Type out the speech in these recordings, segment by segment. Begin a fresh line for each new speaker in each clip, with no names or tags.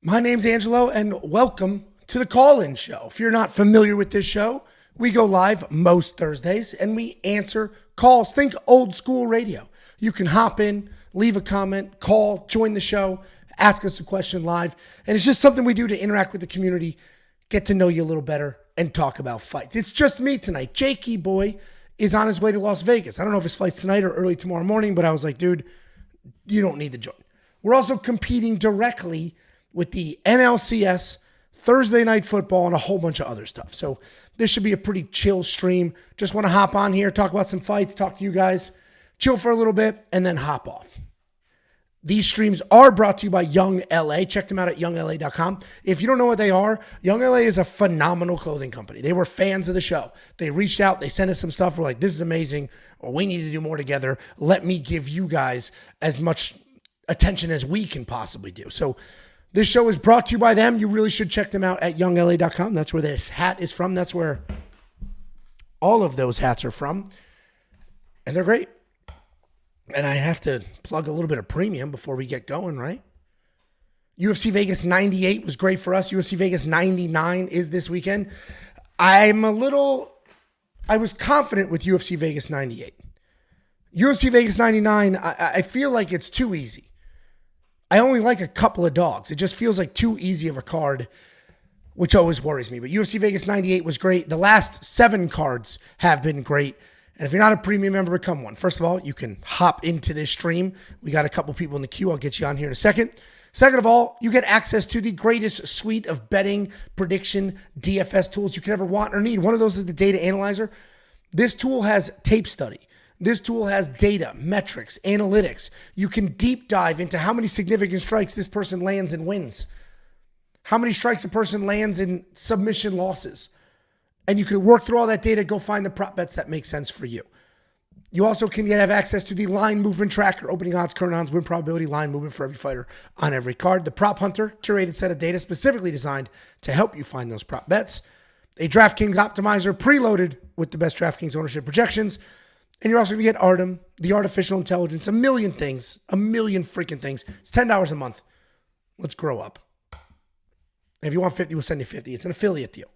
My name's Angelo, and welcome to the call-in show. If you're not familiar with this show, we go live most Thursdays, and we answer calls. Think old school radio. You can hop in, leave a comment, call, join the show, ask us a question live, and it's just something we do to interact with the community, get to know you a little better, and talk about fights. It's just me tonight. Jakey boy is on his way to Las Vegas. I don't know if his flight's tonight or early tomorrow morning, but I was like, dude, you don't need to join. We're also competing directly with the NLCS, Thursday Night Football, and a whole bunch of other stuff. So this should be a pretty chill stream. Just want to hop on here, talk about some fights, talk to you guys, chill for a little bit, and then hop off. These streams are brought to you by Young LA. Check them out at youngla.com. If you don't know what they are, Young LA is a phenomenal clothing company. They were fans of the show. They reached out. They sent us some stuff. We're like, this is amazing. Or we need to do more together. Let me give you guys as much attention as we can possibly do. So this show is brought to you by them. You really should check them out at youngla.com. That's where this hat is from. That's where all of those hats are from. And they're great. And I have to plug a little bit of premium before we get going, right? UFC Vegas 98 was great for us. UFC Vegas 99 is this weekend. I was confident with UFC Vegas 98. UFC Vegas 99, I feel like it's too easy. I only like a couple of dogs. It just feels like too easy of a card, which always worries me. But UFC Vegas 98 was great. The last 7 cards have been great. And if you're not a premium member, become one. First of all, you can hop into this stream. We got a couple people in the queue. I'll get you on here in a second. Second of all, you get access to the greatest suite of betting, prediction, DFS tools you could ever want or need. One of those is the Data Analyzer. This tool has tape study. This tool has data, metrics, analytics. You can deep dive into how many significant strikes this person lands and wins, how many strikes a person lands in submission losses. And you can work through all that data, go find the prop bets that make sense for you. You also can have access to the line movement tracker, opening odds, current odds, win probability, line movement for every fighter on every card. The Prop Hunter, curated set of data specifically designed to help you find those prop bets. A DraftKings optimizer preloaded with the best DraftKings ownership projections. And you're also going to get Artem, the artificial intelligence, a million things, a million freaking things. It's $10 a month. Let's grow up. And if you want 50, we'll send you 50. It's an affiliate deal.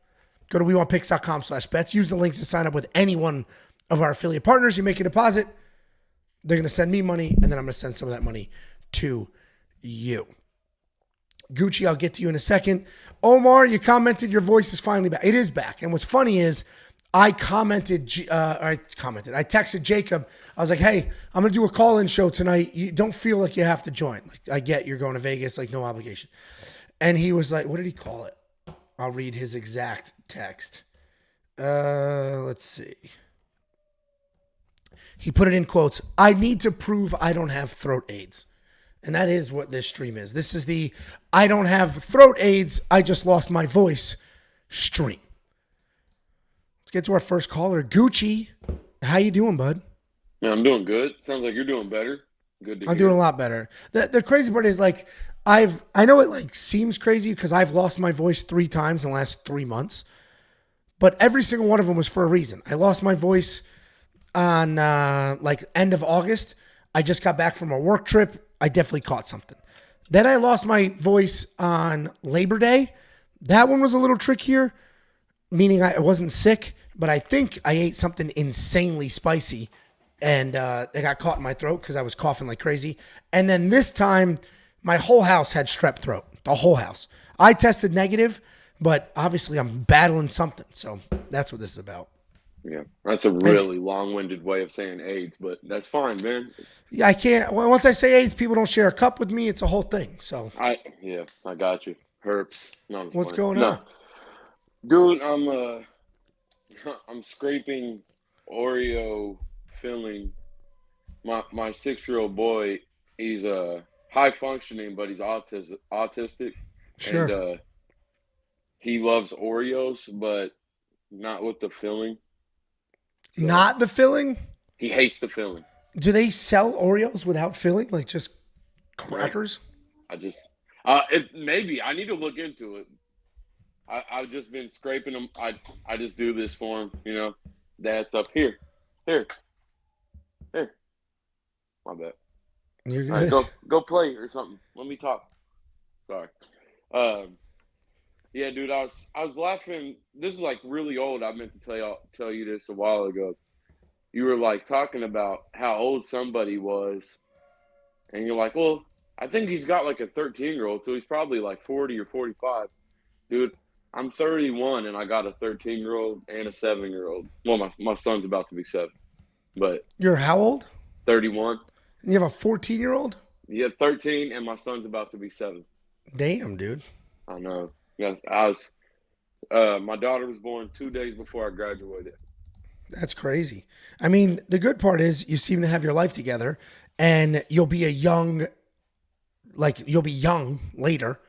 Go to wewantpicks.com/bets. Use the links to sign up with any one of our affiliate partners. You make a deposit. They're going to send me money, and then I'm going to send some of that money to you. Gucci, I'll get to you in a second. Omar, you commented your voice is finally back. It is back. And what's funny is I texted Jacob. I was like, hey, I'm going to do a call-in show tonight. You don't feel like you have to join. Like, I get you're going to Vegas, like no obligation. And he was like, what did he call it? I'll read his exact text. Let's see. He put it in quotes. I need to prove I don't have throat AIDS. And that is what this stream is. This is the I don't have throat AIDS, I just lost my voice stream. Let's get to our first caller. Gucci, how you doing, bud?
Yeah, I'm doing good. Sounds like you're doing better. Good to hear.
I'm doing a lot better. The crazy part is like I know it like seems crazy because I've lost my voice 3 times in the last 3 months, but every single one of them was for a reason. I lost my voice on like end of August. I just got back from a work trip. I definitely caught something. Then I lost my voice on Labor Day. That one was a little trickier, meaning I wasn't sick, but I think I ate something insanely spicy and it got caught in my throat because I was coughing like crazy. And then this time, my whole house had strep throat, the whole house. I tested negative, but obviously I'm battling something. So that's what this is about.
Yeah, that's a really long-winded way of saying AIDS, but that's fine, man.
Yeah, I can't. Well, once I say AIDS, people don't share a cup with me. It's a whole thing. So
I got you. Herps. No,
what's going on?
Dude, I'm scraping Oreo filling. My 6-year-old boy, he's high functioning, but he's autistic.
Sure.
And he loves Oreos, but not with the filling.
So not the filling?
He hates the filling.
Do they sell Oreos without filling? Like just crackers?
Maybe. I need to look into it. I've just been scraping them. I just do this for him, you know, dad stuff. Here. My bad.
You're good.
All right, go play or something. Let me talk. Sorry. Um, yeah, dude, I was laughing. This is like really old. I meant to tell you this a while ago. You were like talking about how old somebody was, and you're like, well, I think he's got like a 13-year-old, so he's probably like 40 or 45. Dude, I'm 31 and I got a 13-year-old and a 7-year-old. Well, my son's about to be 7, but
You're how old?
31.
And you have a 14-year-old?
Yeah, 13 and my son's about to be 7.
Damn, dude.
I know. Yeah, my daughter was born 2 days before I graduated.
That's crazy. I mean, the good part is you seem to have your life together and you'll be you'll be young later.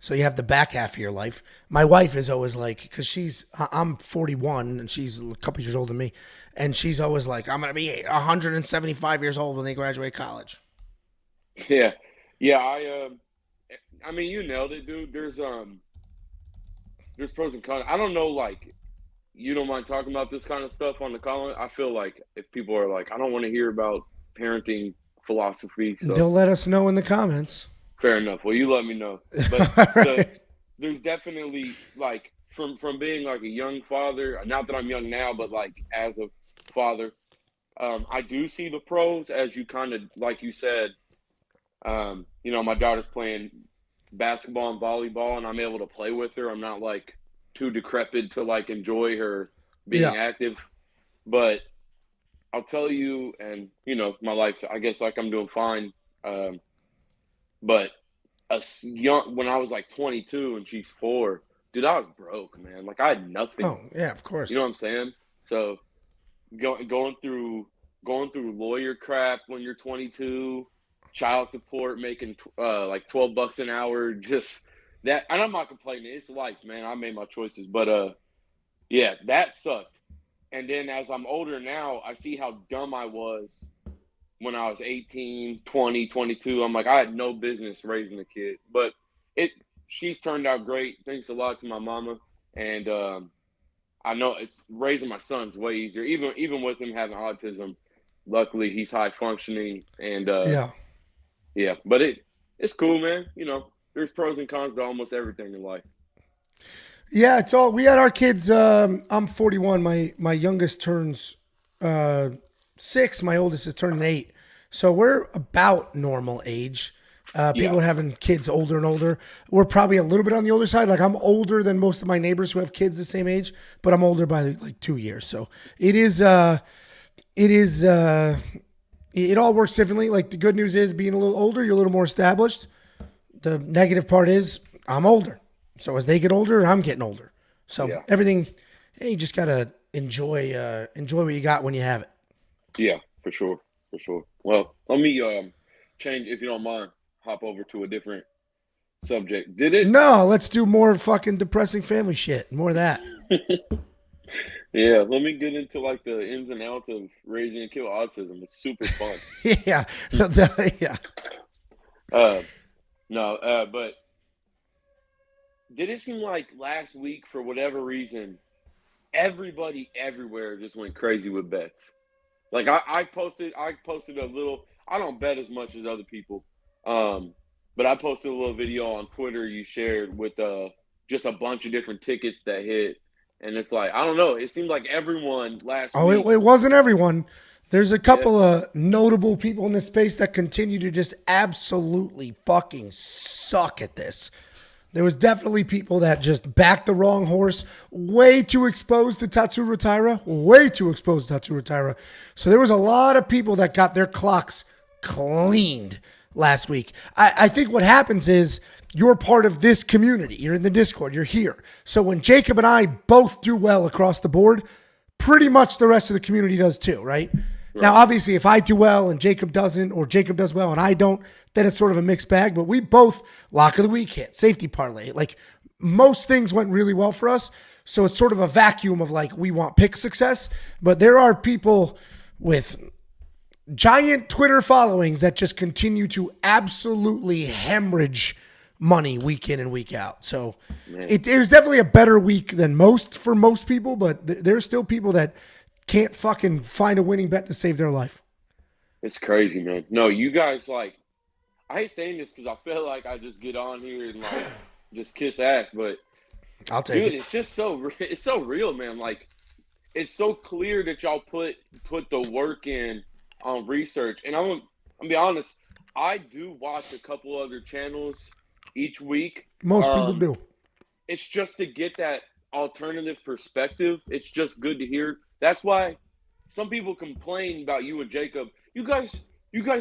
So you have the back half of your life. My wife is always like, because I'm 41 and she's a couple years older than me. And she's always like, I'm going to be 175 years old when they graduate college.
Yeah. Yeah, I mean, you nailed it, dude. There's pros and cons. I don't know, like, you don't mind talking about this kind of stuff on the call. I feel like if people are like, I don't want to hear about parenting philosophy. So
They'll let us know in the comments.
fair enough. Well, you let me know. But
Right.
there's definitely like from being like a young father. Not that I'm young now, but like as a father, I do see the pros, as you kind of like you said. You know, my daughter's playing basketball and volleyball, and I'm able to play with her. I'm not like too decrepit to like enjoy her being active, but I'll tell you, and you know, my life, I guess like I'm doing fine. But when I was like 22 and she's 4, dude, I was broke, man. Like I had nothing.
Oh, yeah, of course.
You know what I'm saying? So going through lawyer crap when you're 22, child support, making like $12 an hour, just that. And I'm not complaining. It's life, man. I made my choices, but yeah, that sucked. And then as I'm older now, I see how dumb I was when I was 18, 20, 22. I'm like, I had no business raising a kid, but she's turned out great. Thanks a lot to my mama. And I know it's raising my son's way easier, even with him having autism. Luckily, he's high functioning, and yeah. But it's cool, man. You know, there's pros and cons to almost everything in life.
Yeah, it's all. We had our kids. I'm 41. My youngest turns 6. My oldest is turning 8. So we're about normal age. People are having kids older and older. We're probably a little bit on the older side. Like I'm older than most of my neighbors who have kids the same age, but I'm older by like 2 years. So it all works differently. Like the good news is being a little older, you're a little more established. The negative part is I'm older. So as they get older, I'm getting older. So everything, hey, you just gotta enjoy what you got when you have it.
Yeah, for sure. Well, let me change, if you don't mind, hop over to a different subject.
No, let's do more fucking depressing family shit. More of that.
Yeah, let me get into like the ins and outs of raising a kid with autism. It's super fun.
Yeah.
But did it seem like last week, for whatever reason, everybody everywhere just went crazy with bets? Like I posted a little. I don't bet as much as other people, but I posted a little video on Twitter you shared with just a bunch of different tickets that hit, and it's like I don't know. It seemed like everyone last week.
It wasn't everyone. There's a couple of notable people in this space that continue to just absolutely fucking suck at this. There was definitely people that just backed the wrong horse, way too exposed to Tatsuro Taira. So there was a lot of people that got their clocks cleaned last week. I think what happens is you're part of this community. You're in the Discord. You're here. So when Jacob and I both do well across the board, pretty much the rest of the community does too, right? Now, obviously, if I do well and Jacob doesn't, or Jacob does well and I don't, then it's sort of a mixed bag. But we both lock of the week hit, safety parlay. Like most things went really well for us. So it's sort of a vacuum of like we want pick success. But there are people with giant Twitter followings that just continue to absolutely hemorrhage money week in and week out. So it was definitely a better week than most for most people. But there's still people that can't fucking find a winning bet to save their life.
It's crazy, man. No, you guys, like, I hate saying this because I feel like I just get on here and like just kiss ass. But
I'll take
dude,
it.
it's so real, man. Like it's so clear that y'all put the work in on research. And I'm gonna be honest, I do watch a couple other channels each week.
Most people do.
It's just to get that alternative perspective. It's just good to hear. That's why some people complain about you and Jacob. You guys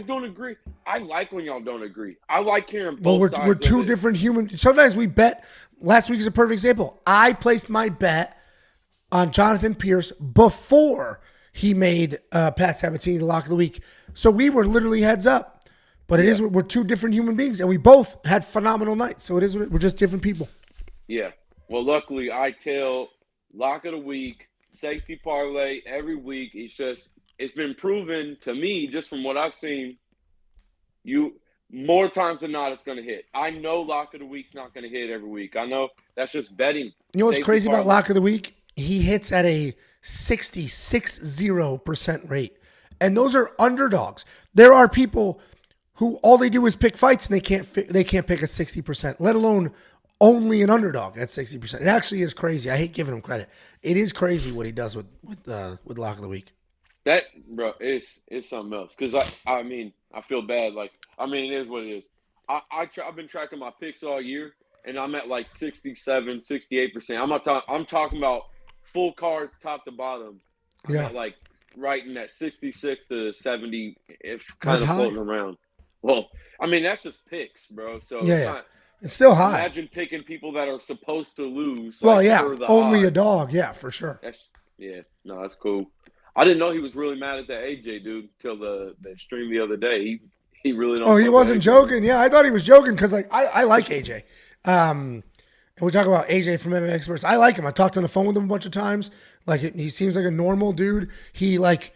don't agree. I like when y'all don't agree. I like hearing both sides.
We're two different humans. Sometimes we bet. Last week is a perfect example. I placed my bet on Jonathan Pierce before he made Pat Sabatini the lock of the week. So we were literally heads up. But it is, we're two different human beings, and we both had phenomenal nights. So it is, we're just different people.
Yeah. Well, luckily, I tell lock of the week, safety parlay every week. It's been proven to me, just from what I've seen, more times than not, it's going to hit. I know lock of the week's not going to hit every week. I know that's just betting.
You know what's crazy about lock of the week? He hits at a 60% rate. And those are underdogs. There are people who all they do is pick fights and they can't pick a 60%, let alone only an underdog at 60%. It actually is crazy. I hate giving him credit. It is crazy what he does with lock of the week.
That, bro, it's something else. Because I mean, I feel bad. Like, I mean, it is what it is. I've been tracking my picks all year, and I'm at like 67, 68%. I'm talking about full cards, top to bottom. I'm at like right in that 66 to 70, if kind of floating around. Well, I mean, that's just picks, bro. So
it's still high.
Imagine picking people that are supposed to lose.
Well,
like,
only
odds.
A dog. Yeah, for sure.
That's cool. I didn't know he was really mad at that AJ dude till the stream the other day. He really don't.
Oh, he wasn't joking. Yeah, I thought he was joking because like I like AJ. And we talk about AJ from MMA Experts. I like him. I talked on the phone with him a bunch of times. Like he seems like a normal dude. He like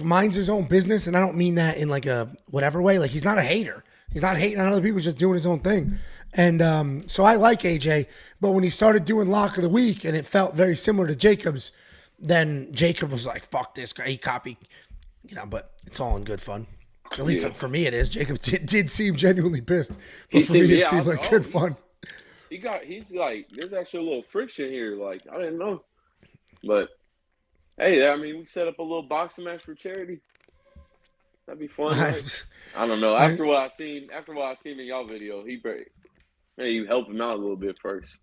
minds his own business, and I don't mean that in like a whatever way. Like he's not a hater. He's not hating on other people. He's just doing his own thing. And so I like AJ. But when he started doing lock of the week, and it felt very similar to Jacob's, then Jacob was like, "Fuck this guy." He copied, But it's all in good fun. At least for me, it is. Jacob did seem genuinely pissed, but for me, it seemed like good fun.
He's like, there's actually a little friction here. Like, I didn't know. But, hey, I mean, we set up a little boxing match for charity. That'd be fun, right? I don't know. After what I seen in y'all video, you help him out a little bit first.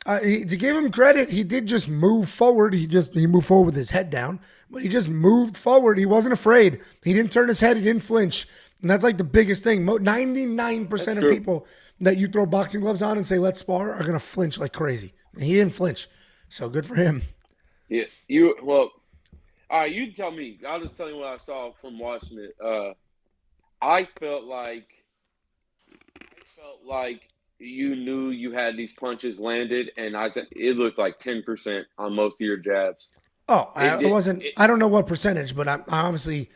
To give him credit, he did just move forward. He moved forward with his head down, but he just moved forward. He wasn't afraid. He didn't turn his head. He didn't flinch. And that's like the biggest thing. 99% of people that you throw boxing gloves on and say, let's spar, are going to flinch like crazy. And he didn't flinch. So good for him.
Yeah. All right, you tell me. I'll just tell you what I saw from watching it. I felt like you knew you had these punches landed, and it looked like 10% on most of your jabs.
Oh, I don't know what percentage, but I obviously.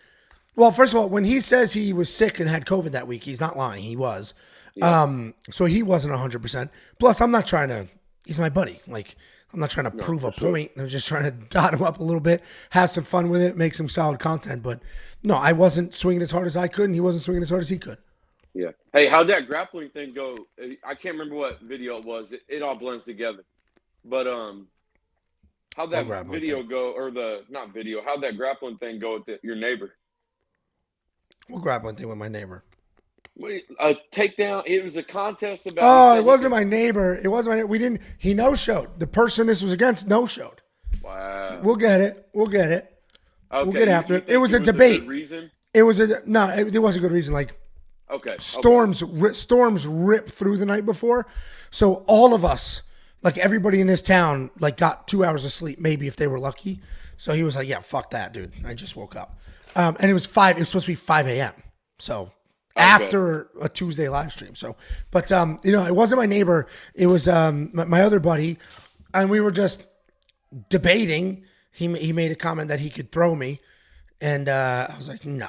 Well, first of all, when he says he was sick and had COVID that week, he's not lying. He was. Yeah. So he wasn't 100%. Plus, I'm not trying to. He's my buddy. Like, I'm not trying to prove a point. I'm just trying to dot him up a little bit, have some fun with it, make some solid content. But no, I wasn't swinging as hard as I could, and he wasn't swinging as hard as he could.
Yeah. Hey, how'd that grappling thing go? I can't remember what video it was. It all blends together. But how'd that video go, or how'd that grappling thing go with your neighbor?
What grappling thing with my neighbor?
A takedown. It was a contest about.
Oh, it wasn't my neighbor. It wasn't my neighbor. We didn't. He no-showed. The person this was against no-showed.
Wow.
We'll get it. Okay. We'll get after it. It was a debate.
Reason?
It was it was a good reason. Like.
Okay.
Storms ripped through the night before. So all of us, like everybody in this town, like got 2 hours of sleep, maybe if they were lucky. So he was like, yeah, fuck that, dude. I just woke up. And it was supposed to be 5 a.m. So after a Tuesday live stream. So, but, it wasn't my neighbor. It was my other buddy. And we were just debating. He made a comment that he could throw me. And I was like, no,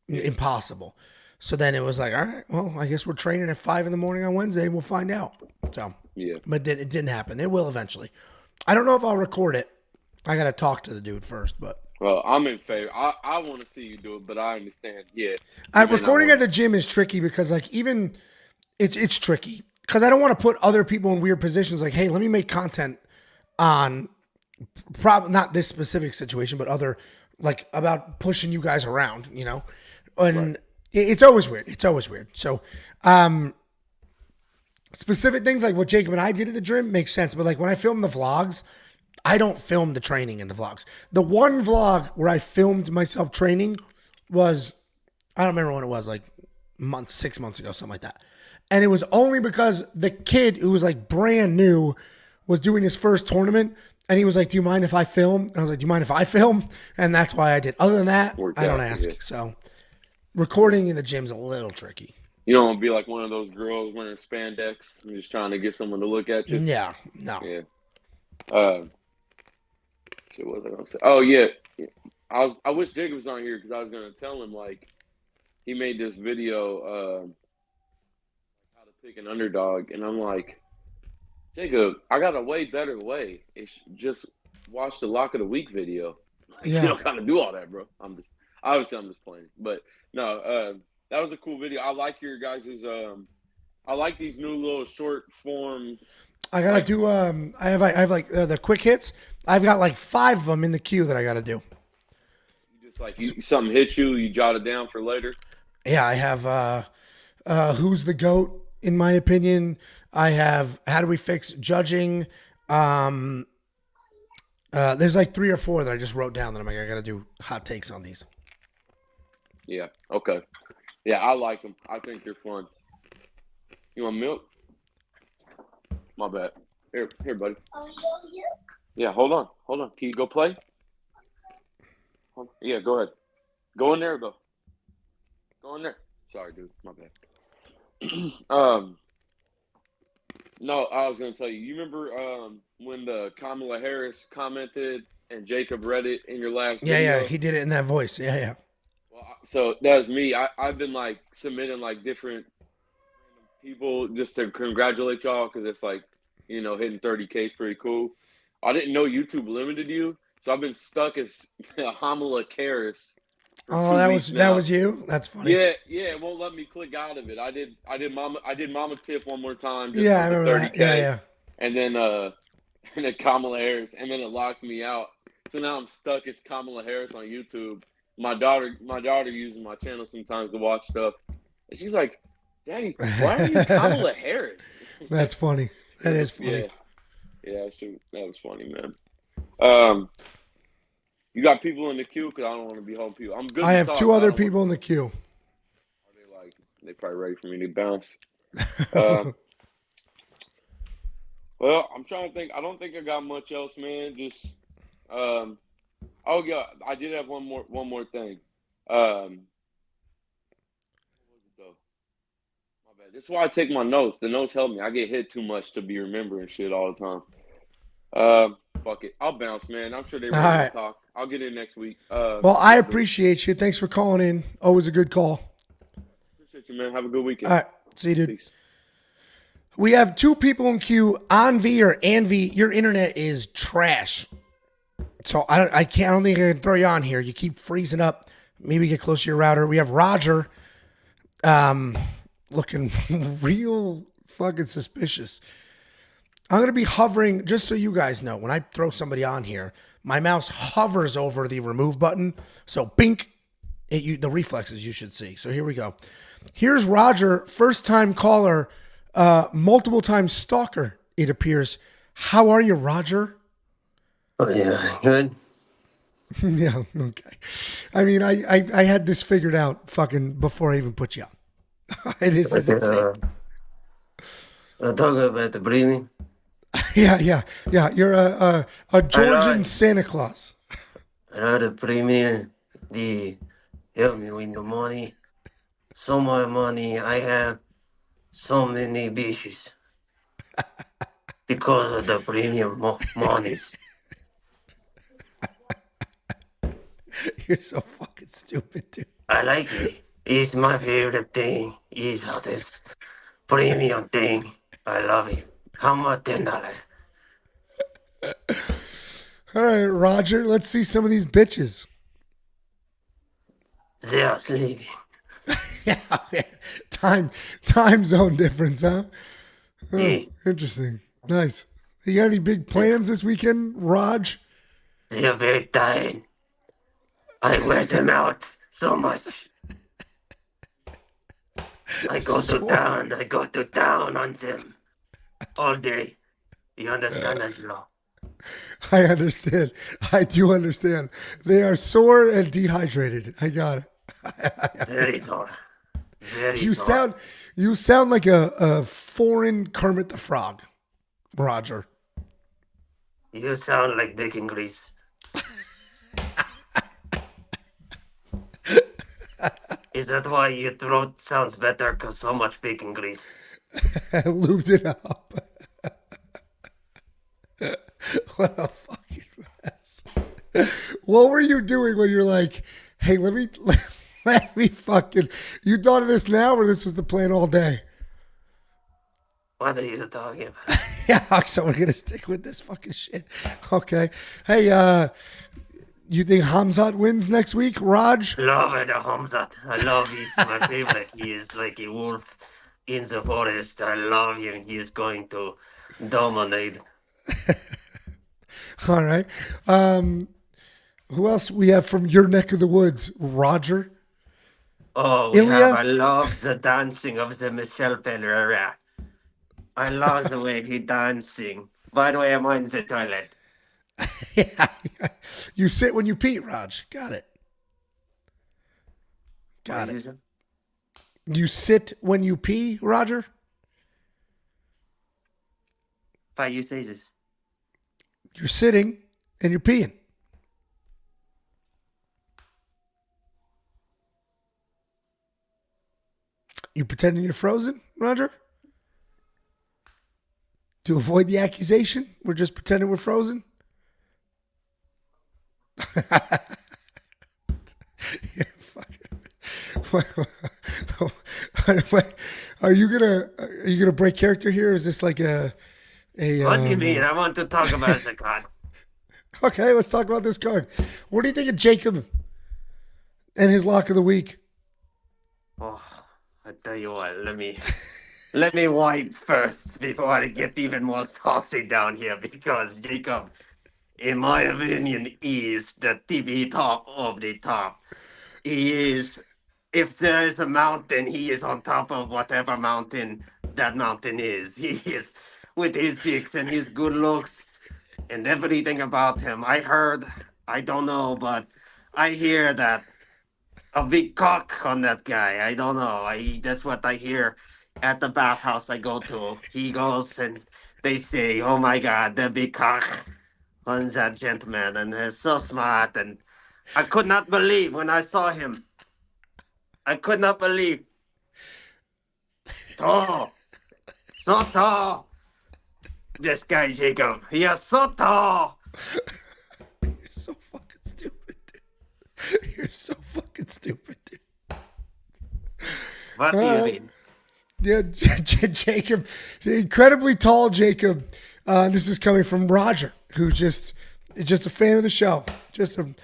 impossible. So then it was like, all right, well, I guess we're training at 5 a.m. on Wednesday. We'll find out. So, yeah. But it didn't happen. It will eventually. I don't know if I'll record it. I got to talk to the dude first, but.
Well, I'm in favor. I want to see you do it, but I understand. Yeah.
Recording at the gym is tricky because, like, even it's tricky. because I don't want to put other people in weird positions. Like, hey, let me make content on probably not this specific situation, but other like about pushing you guys around, you know, and it's always weird. It's always weird. So, specific things like what Jacob and I did at the gym makes sense. But like when I film the vlogs, I don't film the training in the vlogs. The one vlog where I filmed myself training was, I don't remember when it was, like 6 months ago, something like that. And it was only because the kid who was like brand new was doing his first tournament. And he was like, do you mind if I film? And I was like, do you mind if I film? And that's why I did. Other than that, I don't ask. Yeah. So recording in the gym's a little tricky.
You don't want to be like one of those girls wearing spandex and just trying to get someone to look at you.
Yeah, no.
Yeah. What was I gonna say? Oh yeah, I wish Jacob was on here because I was gonna tell him like he made this video how to pick an underdog, and I'm like, Jacob, I got a way better way. It's just watch the lock of the week video. Like, you don't gotta do all that, bro. I'm just playing, but no, that was a cool video. I like your guys's. I like these new little short form.
I gotta do. I have like the quick hits. I've got like 5 of them in the queue that I gotta do.
You just like something hits you, you jot it down for later.
Yeah, I have. Who's the GOAT? In my opinion, I have. How do we fix judging? There's like 3 or 4 that I just wrote down that I'm like I gotta do hot takes on these.
Yeah. Okay. Yeah, I like them. I think they're fun. You want milk? My bad. Here, buddy. Yeah, hold on. Can you go play? Yeah, go ahead. Go in there, though. Go in there. Sorry, dude. My bad. No, I was gonna tell you. You remember when the Kamala Harris commented and Jacob read it in your last video?
Yeah, he did it in that voice. Yeah.
Well, so that was me. I've been like submitting like different people just to congratulate y'all because it's like, you know, hitting 30K is pretty cool. I didn't know YouTube limited you, so I've been stuck as Kamala Harris.
Oh, that was you. That's funny.
Yeah, it won't let me click out of it. I did Mama Tiff one more time. Just
I remember 30K. That. Yeah.
And then Kamala Harris, and then it locked me out. So now I'm stuck as Kamala Harris on YouTube. My daughter uses my channel sometimes to watch stuff, and she's like, "Daddy, why are you Kamala Harris?"
That's funny. That is funny.
Yeah, that was funny, man. You got people in the queue because I don't want to be holding people. I'm good.
I have 2 other people in the queue.
Are they probably ready for me to bounce? Well, I'm trying to think. I don't think I got much else, man. Just oh yeah, I did have one more thing. What was it though? My bad. This is why I take my notes. The notes help me. I get hit too much to be remembering shit all the time. Fuck it. I'll bounce, man. I'm sure they're ready to talk. I'll get in next week.
Well, I appreciate you. Thanks for calling in. Always a good call.
Appreciate you, man. Have a good weekend.
All right. See you, dude.
Peace.
We have 2 people in queue. Anvi or Anvi, your internet is trash. So I don't think I can throw you on here. You keep freezing up. Maybe get close to your router. We have Roger looking real fucking suspicious. I'm going to be hovering, just so you guys know, when I throw somebody on here, my mouse hovers over the remove button. So bink, the reflexes you should see. So here we go. Here's Roger, first time caller, multiple time stalker, it appears. How are you, Roger?
Oh, yeah, good.
Yeah, okay. I mean, I had this figured out fucking before I even put you on. This is insane.
Talk about the breathing.
Yeah. You're a Georgian Santa Claus.
I like the premium. They help me with the money. So much money. I have so many bitches because of the premium monies.
You're so fucking stupid, dude.
I like it. It's my favorite thing. It's this premium thing. I love it. How much? $10.
All right, Roger. Let's see some of these bitches.
They are sleeping.
Yeah, time zone difference, huh? Oh,
See,
interesting. Nice. You got any big plans this weekend, Raj?
they are very tired. I wear them out so much. I go to
Sore.
town. I go to town on them all day. You understand, Angelo?
I understand. I do understand. They are sore and dehydrated. I got it.
Very sore. Very
You
sore.
sound you sound like a foreign Kermit the Frog, Roger.
You sound like bacon grease. Is that why your throat sounds better? Cause so much bacon grease.
I lubed it up. What a fucking mess. What were you doing when you're like, hey, let me fucking, you thought of this now or this was the plan all day?
What are you talking about?
Yeah, so we're gonna stick with this fucking shit. Okay. Hey, you think Hamzat wins next week, Raj?
Love it, Hamzat. I love he's my favorite. He is like a wolf in the forest. I love him. He is going to dominate.
All right. Who else we have from your neck of the woods? Roger.
Oh,
Ilya?
I love the dancing of the Michelle Pereira. I love the way he dancing. By the way, I'm on the toilet.
Yeah. You sit when you pee, Raj. Got it. Got
What
it.
is it?
You sit when you pee, Roger?
Why you say this?
You're sitting and you're peeing. You pretending you're frozen, Roger? To avoid the accusation, we're just pretending we're frozen? You're fucking... Wait, are you gonna break character here? Is this like a
What do you mean? I want to talk about the card.
Okay, let's talk about this card. What do you think of Jacob and his lock of the week?
Oh, I tell you what, let me wipe first before I get even more saucy down here because Jacob, in my opinion, is the TV top of the top. He is, if there is a mountain, he is on top of whatever mountain that mountain is. He is with his picks and his good looks and everything about him. I heard, I don't know, but I hear that a big cock on that guy. I don't know. That's what I hear at the bathhouse I go to. He goes and they say, "Oh my God, the big cock on that gentleman," and he's so smart. And I could not believe when I saw him. I could not believe. Tall, so tall. This guy Jacob, he is so tall.
You're so fucking stupid, dude. You're so fucking stupid, dude.
What do you mean?
Yeah, Jacob, incredibly tall Jacob. This is coming from Roger, who's just a fan of the show. Just a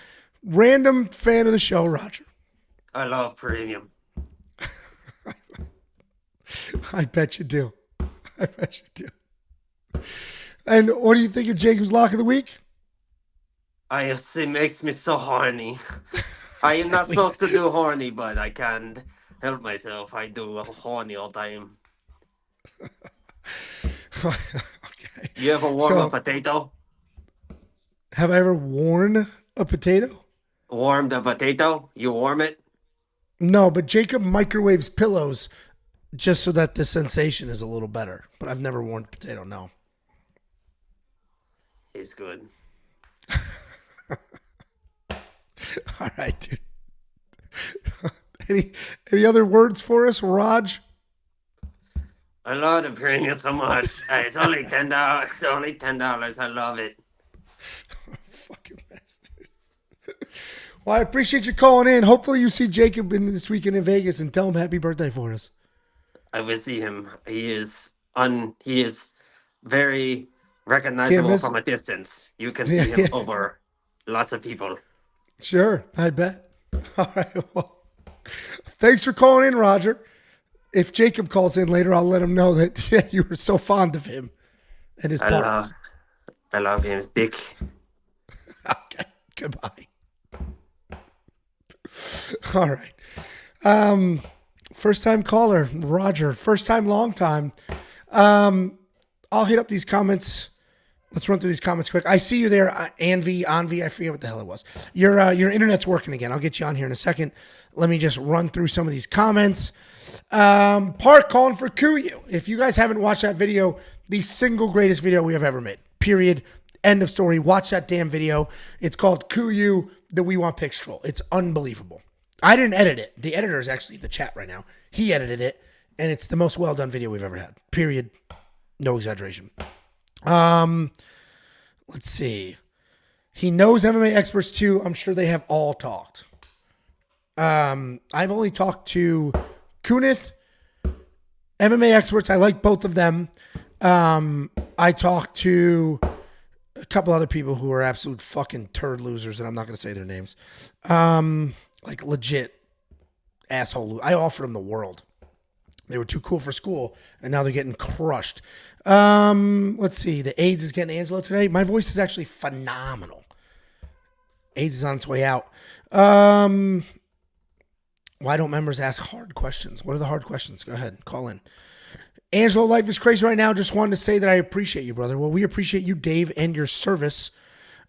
random fan of the show, Roger.
I love premium.
I bet you do. I bet you do. And what do you think of Jacob's lock of the week?
It makes me so horny. I am not supposed to do horny, but I can't help myself. I do horny all the time.
Okay.
You ever warm a potato?
Have I ever worn a potato?
Warm the potato? You warm it?
No, but Jacob microwaves pillows just so that the sensation is a little better. But I've never worn a potato, no.
It's good.
All right, dude. Any other words for us, Raj?
I love the premium so much. It's only $10. It's only $10. I love it.
Fucking bastard. Well, I appreciate you calling in. Hopefully you see Jacob in this weekend in Vegas and tell him happy birthday for us.
I will see him. He is very recognizable from a distance. You can see him over lots of people.
Sure, I bet. All right. Well, thanks for calling in, Roger. If Jacob calls in later, I'll let him know that you were so fond of him and his parts.
I love him, Dick.
Okay, goodbye. All right. First time caller, Roger. First time, long time. I'll hit up these comments. Let's run through these comments quick. I see you there, Anvi, I forget what the hell it was. Your internet's working again. I'll get you on here in a second. Let me just run through some of these comments. Park calling for Kuyu. If you guys haven't watched that video, the single greatest video we have ever made. Period. End of story. Watch that damn video. It's called Kuyu, the We Want Picks Troll. It's unbelievable. I didn't edit it. The editor is actually in the chat right now. He edited it, and it's the most well-done video we've ever had. Period. No exaggeration. Let's see. He knows MMA experts too. I'm sure they have all talked. I've only talked to Kunith, MMA experts. I like both of them. I talked to a couple other people who are absolute fucking turd losers, and I'm not going to say their names. Like legit asshole. I offered them the world. They were too cool for school, and now they're getting crushed. Let's see. The AIDS is getting Angelo today. My voice is actually phenomenal. AIDS is on its way out. Why don't members ask hard questions? What are the hard questions? Go ahead. Call in. Angelo, life is crazy right now. Just wanted to say that I appreciate you, brother. Well, we appreciate you, Dave, and your service.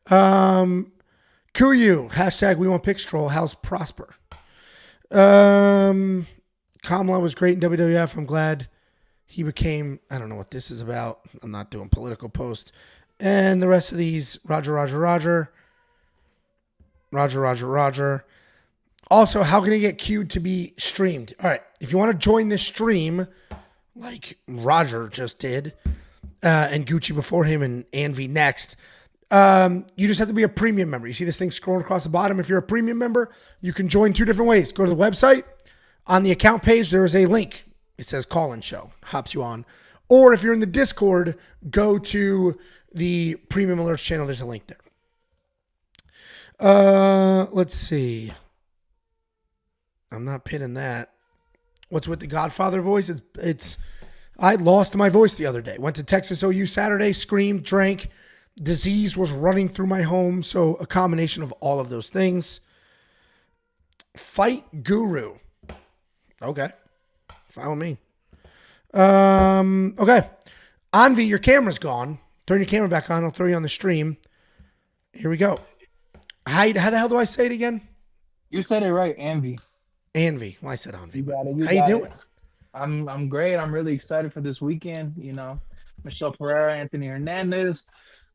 Kuyu, hashtag We Want Picks Troll. How's Prosper? Kamala was great in WWF. I'm glad he became, I don't know what this is about. I'm not doing political post. And the rest of these, Roger. Also, how can he get queued to be streamed? All right, if you want to join this stream, like Roger just did, and Gucci before him and Anvi next, you just have to be a premium member. You see this thing scrolling across the bottom? If you're a premium member, you can join two different ways. Go to the website. On the account page, there is a link. It says call-in show. Hops you on. Or if you're in the Discord, go to the Premium Alerts channel. There's a link there. Let's see. I'm not pinning that. What's with the Godfather voice? I lost my voice the other day. Went to Texas OU Saturday, screamed, drank. Disease was running through my home. So a combination of all of those things. Fight Guru. Okay. Fine with me. Okay. Anvi, your camera's gone. Turn your camera back on. I'll throw you on the stream. Here we go. How the hell do I say it again?
You said it right, Anvi.
Anvi. Well, I said Anvi.
You got it.
How you doing?
I'm great. I'm really excited for this weekend. You know, Michelle Pereira, Anthony Hernandez,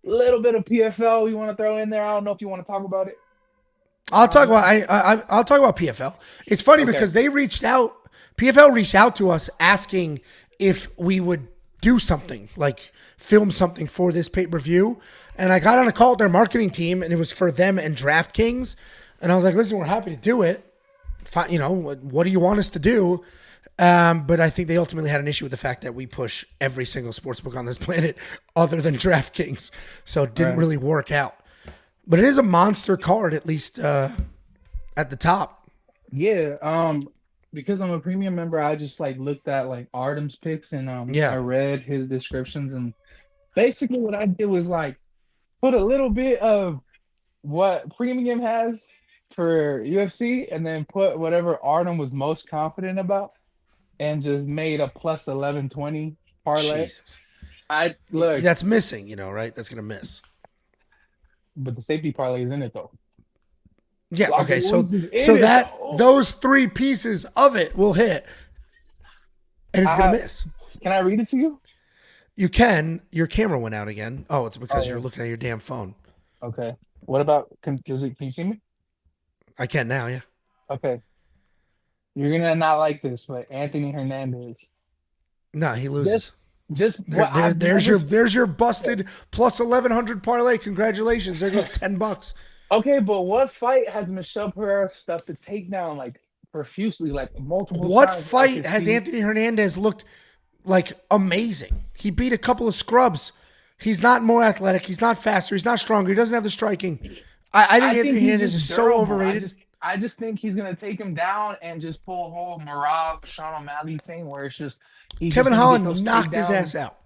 a little bit of PFL you want to throw in there. I don't know if you want to talk about it.
I'll talk about I'll talk about PFL. It's funny because they reached out. PFL reached out to us asking if we would do something, like film something for this pay-per-view. And I got on a call with their marketing team, and it was for them and DraftKings. And I was like, listen, we're happy to do it. You know, what do you want us to do? But I think they ultimately had an issue with the fact that we push every single sportsbook on this planet other than DraftKings. So it didn't really work out. But it is a monster card, at least at the top.
Yeah. Because I'm a premium member, I just like looked at like Artem's picks and I read his descriptions, and basically what I did was like put a little bit of what premium has for UFC and then put whatever Artem was most confident about and just made a plus 1120 parlay.
Jesus.
I look,
that's missing, you know, right? That's gonna miss.
But the safety parlay is in it though.
Yeah, okay, so those three pieces of it will hit, and it's going to miss.
Can I read it to you?
You can. Your camera went out again. Oh, it's because you're looking at your damn phone.
Okay. What about, can you see me?
I can now, yeah.
Okay. You're going to not like this, but Anthony Hernandez.
No, he loses.
There's
there's your busted plus 1,100 parlay. Congratulations. There goes $10.
Okay, but what fight has Michelle Pereira stuffed the takedown like profusely, like multiple times?
What fight has Anthony Hernandez looked like amazing? He beat a couple of scrubs. He's not more athletic. He's not faster. He's not stronger. He doesn't have the striking. I think Anthony Hernandez is so overrated.
I just think he's gonna take him down and just pull a whole Marab, Sean O'Malley thing where it's just
Kevin Holland knocked his ass out.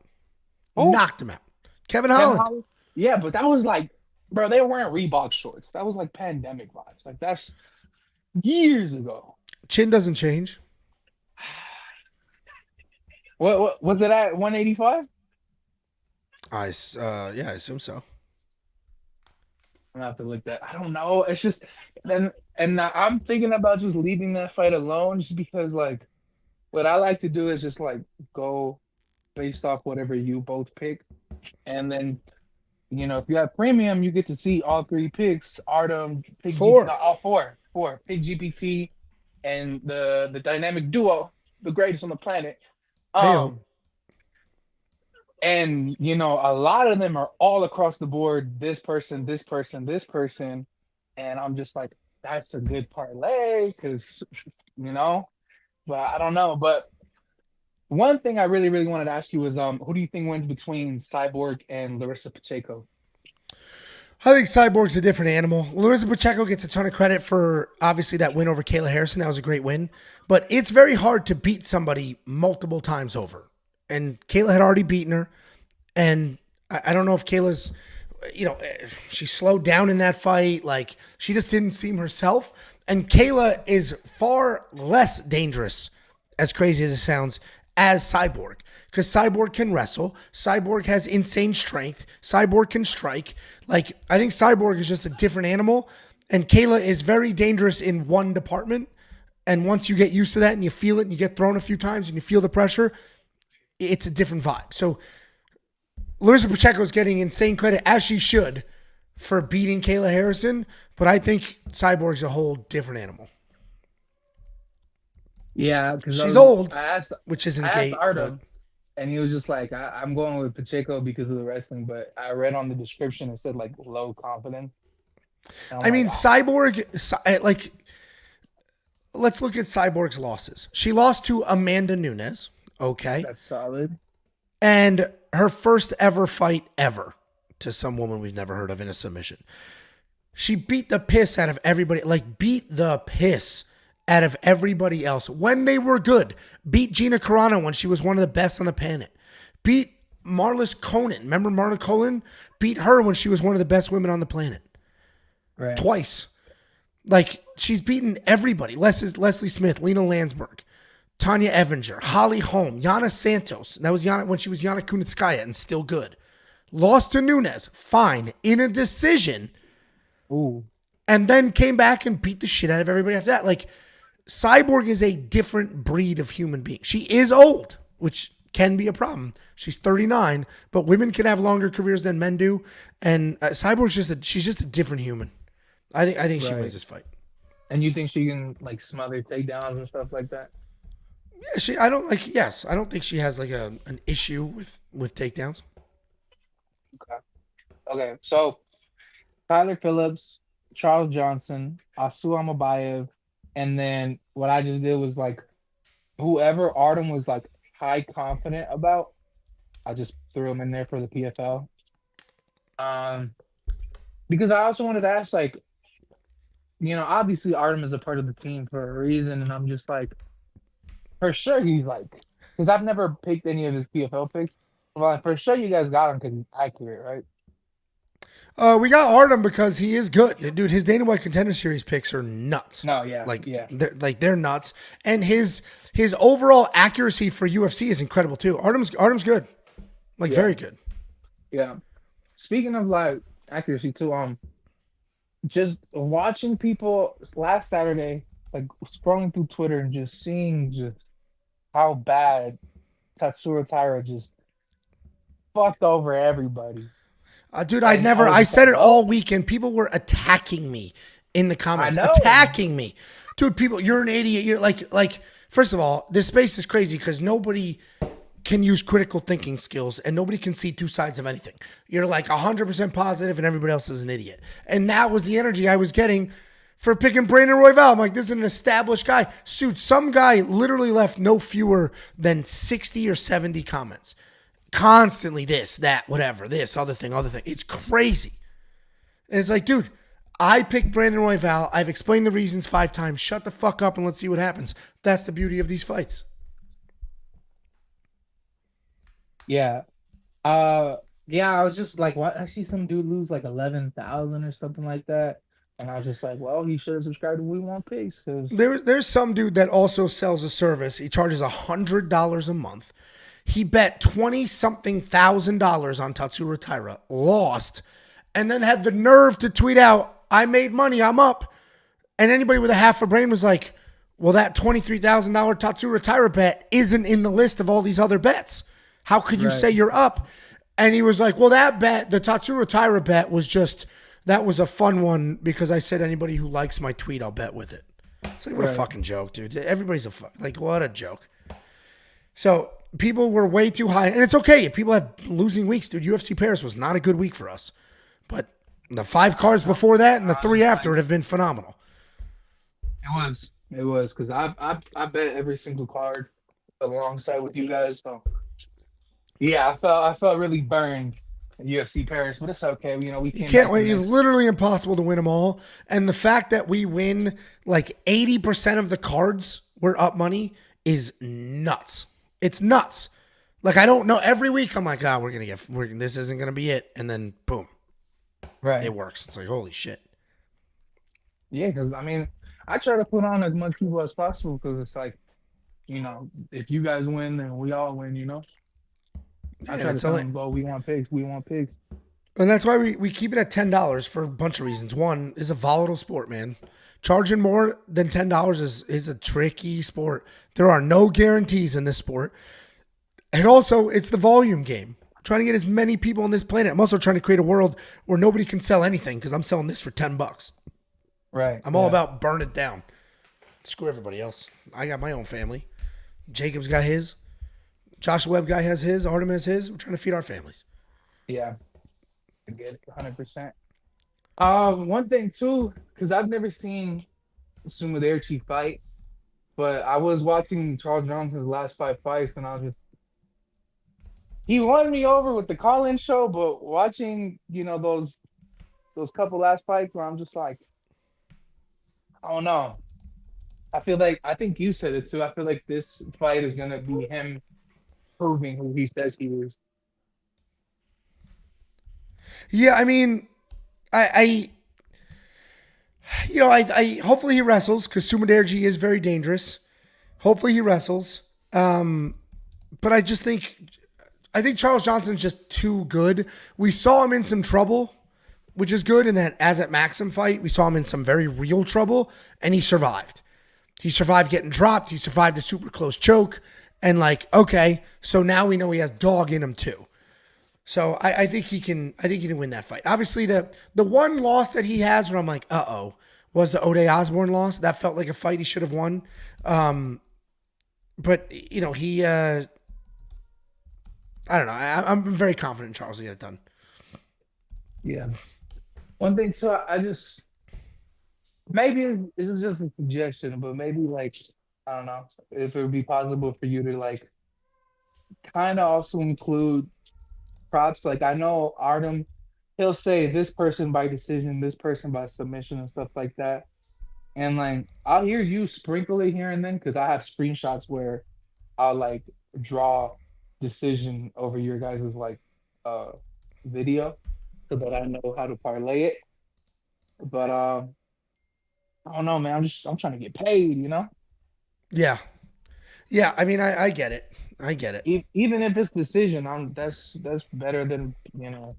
Who?
Knocked him out. Kevin Holland.
Yeah, but that was like, bro, they were wearing Reebok shorts. That was like pandemic vibes. Like that's years ago.
Chin doesn't change.
What was it at 185?
I assume so.
I'm gonna have to look that. I don't know. It's just and I'm thinking about just leaving that fight alone, just because like what I like to do is just like go based off whatever you both pick, and then if you have premium, you get to see all three picks. Artem, pick all four. Pick GPT, and the dynamic duo, the greatest on the planet. And a lot of them are all across the board. This person, this person, this person, and I'm just like, that's a good parlay, because but I don't know. But one thing I really, really wanted to ask you was, who do you think wins between Cyborg and Larissa Pacheco?
I think Cyborg's a different animal. Larissa Pacheco gets a ton of credit for obviously that win over Kayla Harrison. That was a great win, but it's very hard to beat somebody multiple times over. And Kayla had already beaten her. And I don't know if Kayla's, she slowed down in that fight. Like, she just didn't seem herself. And Kayla is far less dangerous, as crazy as it sounds, as Cyborg. Because Cyborg can wrestle. Cyborg has insane strength. Cyborg can strike. Like, I think Cyborg is just a different animal. And Kayla is very dangerous in one department. And once you get used to that and you feel it and you get thrown a few times and you feel the pressure, it's a different vibe. So Larissa Pacheco is getting insane credit, as she should, for beating Kayla Harrison. But I think Cyborg's a whole different animal.
Yeah, because
she's old,
which isn't gay. Artem, and he was just like, I'm going with Pacheco because of the wrestling. But I read on the description, it said like low confidence.
I mean, Cyborg, like, let's look at Cyborg's losses. She lost to Amanda Nunes. Okay.
That's solid.
And her first ever fight ever to some woman we've never heard of in a submission. She beat the piss out of everybody. Like, beat the piss out of everybody else when they were good. Beat Gina Carano when she was one of the best on the planet. Beat Marlis Conan. Remember Marla Conan? Beat her when she was one of the best women on the planet.
Right.
Twice. Like, she's beaten everybody. Leslie Smith, Lena Landsberg, Tanya Evinger, Holly Holm, Yana Santos. That was Yana when she was Yana Kunitskaya and still good. Lost to Nunes, fine, in a decision.
Ooh.
And then came back and beat the shit out of everybody after that. Like, Cyborg is a different breed of human being. She is old, which can be a problem. She's 39, but women can have longer careers than men do. And Cyborg's she's just a different human. I think she wins this fight.
And you think she can like smother takedowns and stuff like that?
Yeah, I don't think she has like an issue with takedowns.
Okay. So Tyler Phillips, Charles Johnson, Asu Almabayev, and then what I just did was like whoever Artem was like high confident about, I just threw him in there for the PFL. Because I also wanted to ask, like, obviously Artem is a part of the team for a reason, and I'm just like, for sure he's like, because I've never picked any of his PFL picks. Well, for sure you guys got him because he's accurate, right?
We got Artem because he is good, dude. His Dana White Contender Series picks are nuts.
No, yeah,
they're nuts, and his overall accuracy for UFC is incredible too. Artem's good, very good.
Yeah. Speaking of like accuracy too, just watching people last Saturday, like scrolling through Twitter and just seeing just how bad Tatsuro Taira just fucked over everybody.
Dude, I said it all weekend. People were attacking me in the comments. Attacking me. Dude, people, you're an idiot. You're like, first of all, this space is crazy because nobody can use critical thinking skills and nobody can see two sides of anything. You're like 100% positive and everybody else is an idiot. And that was the energy I was getting for picking Brandon Royval. I'm like, this is an established guy. Dude, some guy literally left no fewer than 60 or 70 comments. Constantly this, that, whatever, this, other thing. It's crazy. And it's like, dude, I picked Brandon Royval. I've explained the reasons 5 times. Shut the fuck up and let's see what happens. That's the beauty of these fights.
Yeah. Yeah, I was just like, what? I see some dude lose like 11,000 or something like that. And I was just like, well, he should have subscribed to We Want Pigs.
There's some dude that also sells a service. He charges $100 a month. He bet 20-something thousand dollars on Tatsuro Taira, lost, and then had the nerve to tweet out, I made money, I'm up. And anybody with a half a brain was like, well, that $23,000 Tatsuro Taira bet isn't in the list of all these other bets. How could you say you're up? And he was like, well, that bet, the Tatsuro Taira bet was just, that was a fun one because I said anybody who likes my tweet, I'll bet with it. It's like, what a fucking joke, dude. Everybody's a fuck. Like, what a joke. So people were way too high. And it's okay if people have losing weeks, dude. UFC Paris was not a good week for us. But the 5 cards before that and the 3 after it have been phenomenal.
It was because I bet every single card alongside with you guys. So yeah, I felt really burned at UFC Paris, but it's okay. You know, we
can't win. It's literally impossible to win them all. And the fact that we win like 80% of the cards we're up money is nuts. It's nuts. Like, I don't know. Every week I'm like, this isn't gonna be it, and then boom, it works. It's like, holy shit.
Yeah, because I mean, I try to put on as much people as possible because it's like, you know, if you guys win, then we all win, you know? I try to tell them, well, we want pigs.
And that's why we keep it at $10 for a bunch of reasons. One, is a volatile sport, man. Charging more than $10 is a tricky sport. There are no guarantees in this sport. And also, it's the volume game. I'm trying to get as many people on this planet. I'm also trying to create a world where nobody can sell anything because I'm selling this for $10.
Right.
I'm all about burn it down. Screw everybody else. I got my own family. Jacob's got his. Josh Webb guy has his. Artem has his. We're trying to feed our families.
Yeah. I get it 100%. One thing too, because I've never seen Sumaderchi fight, but I was watching Charles Johnson's last 5 fights, and I was just, he won me over with the call-in show, but watching, you know, those couple last fights where I'm just like, I don't know. I feel like, I think you said it too, I feel like this fight is going to be him proving who he says he is.
Yeah, I mean, I hopefully he wrestles because Sumaderji is very dangerous. Hopefully he wrestles. But I think Charles Johnson's just too good. We saw him in some trouble, which is good. In that Azat Maxim fight, we saw him in some very real trouble, and he survived. He survived getting dropped. He survived a super close choke. And like, okay, so now we know he has dog in him too. So I think he can win that fight. Obviously, the one loss that he has where I'm like, was the Ode Osborne loss. That felt like a fight he should have won. But, you know, I don't know. I'm very confident in Charles to get it done.
Yeah. One thing, so maybe this is just a suggestion, but maybe like, I don't know if it would be possible for you to like kind of also include props. Like, I know Artem, he'll say this person by decision, this person by submission and stuff like that. And like, I'll hear you sprinkle it here and then because I have screenshots where I'll like draw decision over your guys' like video so that I know how to parlay it. But I don't know, man. I'm trying to get paid, you know?
Yeah. I mean, I get it.
Even if it's decision, that's better than, you know,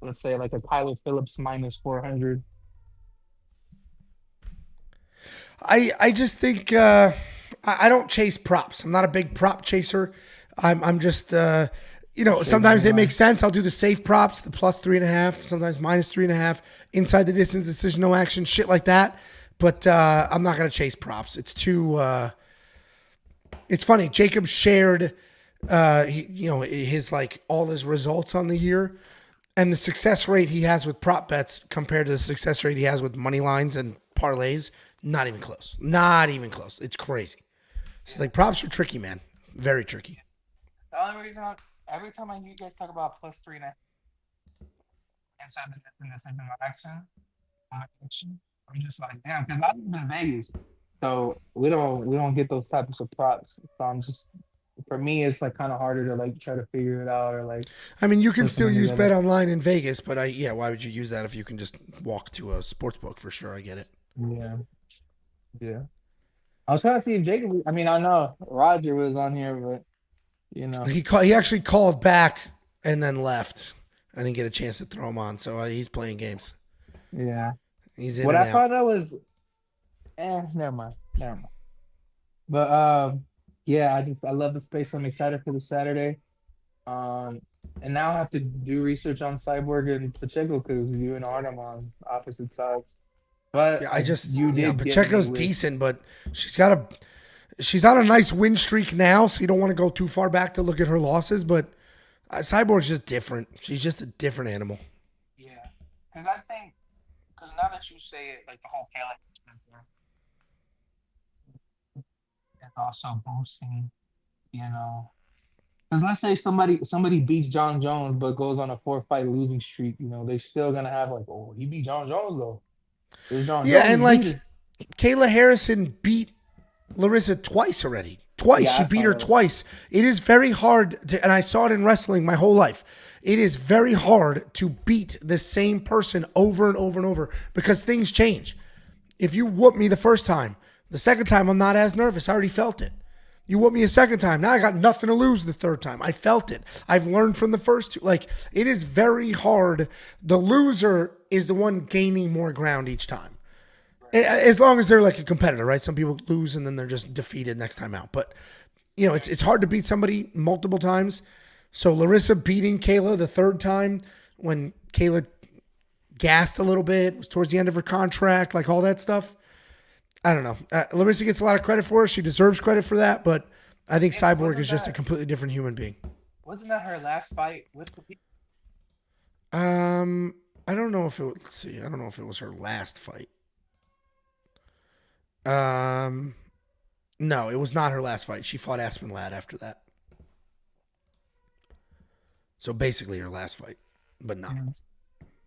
let's say like a Tyler Phillips minus 400.
I just think I don't chase props. I'm not a big prop chaser. I'm just you know, sometimes they make sense. I'll do the safe props, the plus 3.5, sometimes minus 3.5, inside the distance, decision, no action, shit like that. But I'm not gonna chase props. It's too. It's funny. Jacob shared, his like all his results on the year, and the success rate he has with prop bets compared to the success rate he has with money lines and parlays. Not even close. Not even close. It's crazy. So like props are tricky, man. Very tricky.
The only reason every time I hear you guys talk about plus 3.5 inside the decision action, I'm just like, damn, because I live in Vegas, so we don't get those types of props. So I'm just, for me, it's like kind of harder to like try to figure it out or like
I mean, you can
put
still
something
use
together.
Bet Online in Vegas, but why would you use that if you can just walk to a sports book for sure? I get it.
Yeah, yeah. I was trying to see if Jacob. I mean, I know Roger was on here, but
He actually called back and then left. I didn't get a chance to throw him on, so he's playing games.
yeah.
He's in
What
and
I
out.
thought that was, never mind, never mind. But yeah, I love the space. I'm excited for the Saturday. Um, and now I have to do research on Cyborg and Pacheco because you and Artem on opposite sides. But
Yeah,
you did get me
Pacheco's
with,
decent, but she's on a nice win streak now, so you don't want to go too far back to look at her losses. But Cyborg's just different. She's just a different animal.
yeah, because I think now that you say it, like the whole Kayla is also boosting, you know. Because let's say somebody beats John Jones but goes on a 4-fight losing streak, they still gonna have like, oh, he beat John Jones though. There's John
Yeah,
Jones
and like
beat her.
Kayla Harrison beat Larissa twice already. Twice.
Yeah,
She
I
beat
saw
her
that.
twice. It is very hard and I saw it in wrestling my whole life. It is very hard to beat the same person over and over and over because things change. If you whoop me the first time, the second time I'm not as nervous. I already felt it. You whoop me a second time. Now I got nothing to lose the third time. I felt it. I've learned from the first two. Like, it is very hard. The loser is the one gaining more ground each time. As long as they're like a competitor, right? Some people lose and then they're just defeated next time out. But, it's hard to beat somebody multiple times. So Larissa beating Kayla the third time when Kayla gassed a little bit, was towards the end of her contract, like all that stuff. I don't know. Larissa gets a lot of credit for it. She deserves credit for that, but I think Cyborg is just a completely different human being.
Wasn't that her last fight with the people?
I don't know if it. Let's see. I don't know if it was her last fight. No, it was not her last fight. She fought Aspen Ladd after that. So basically her last fight, but no.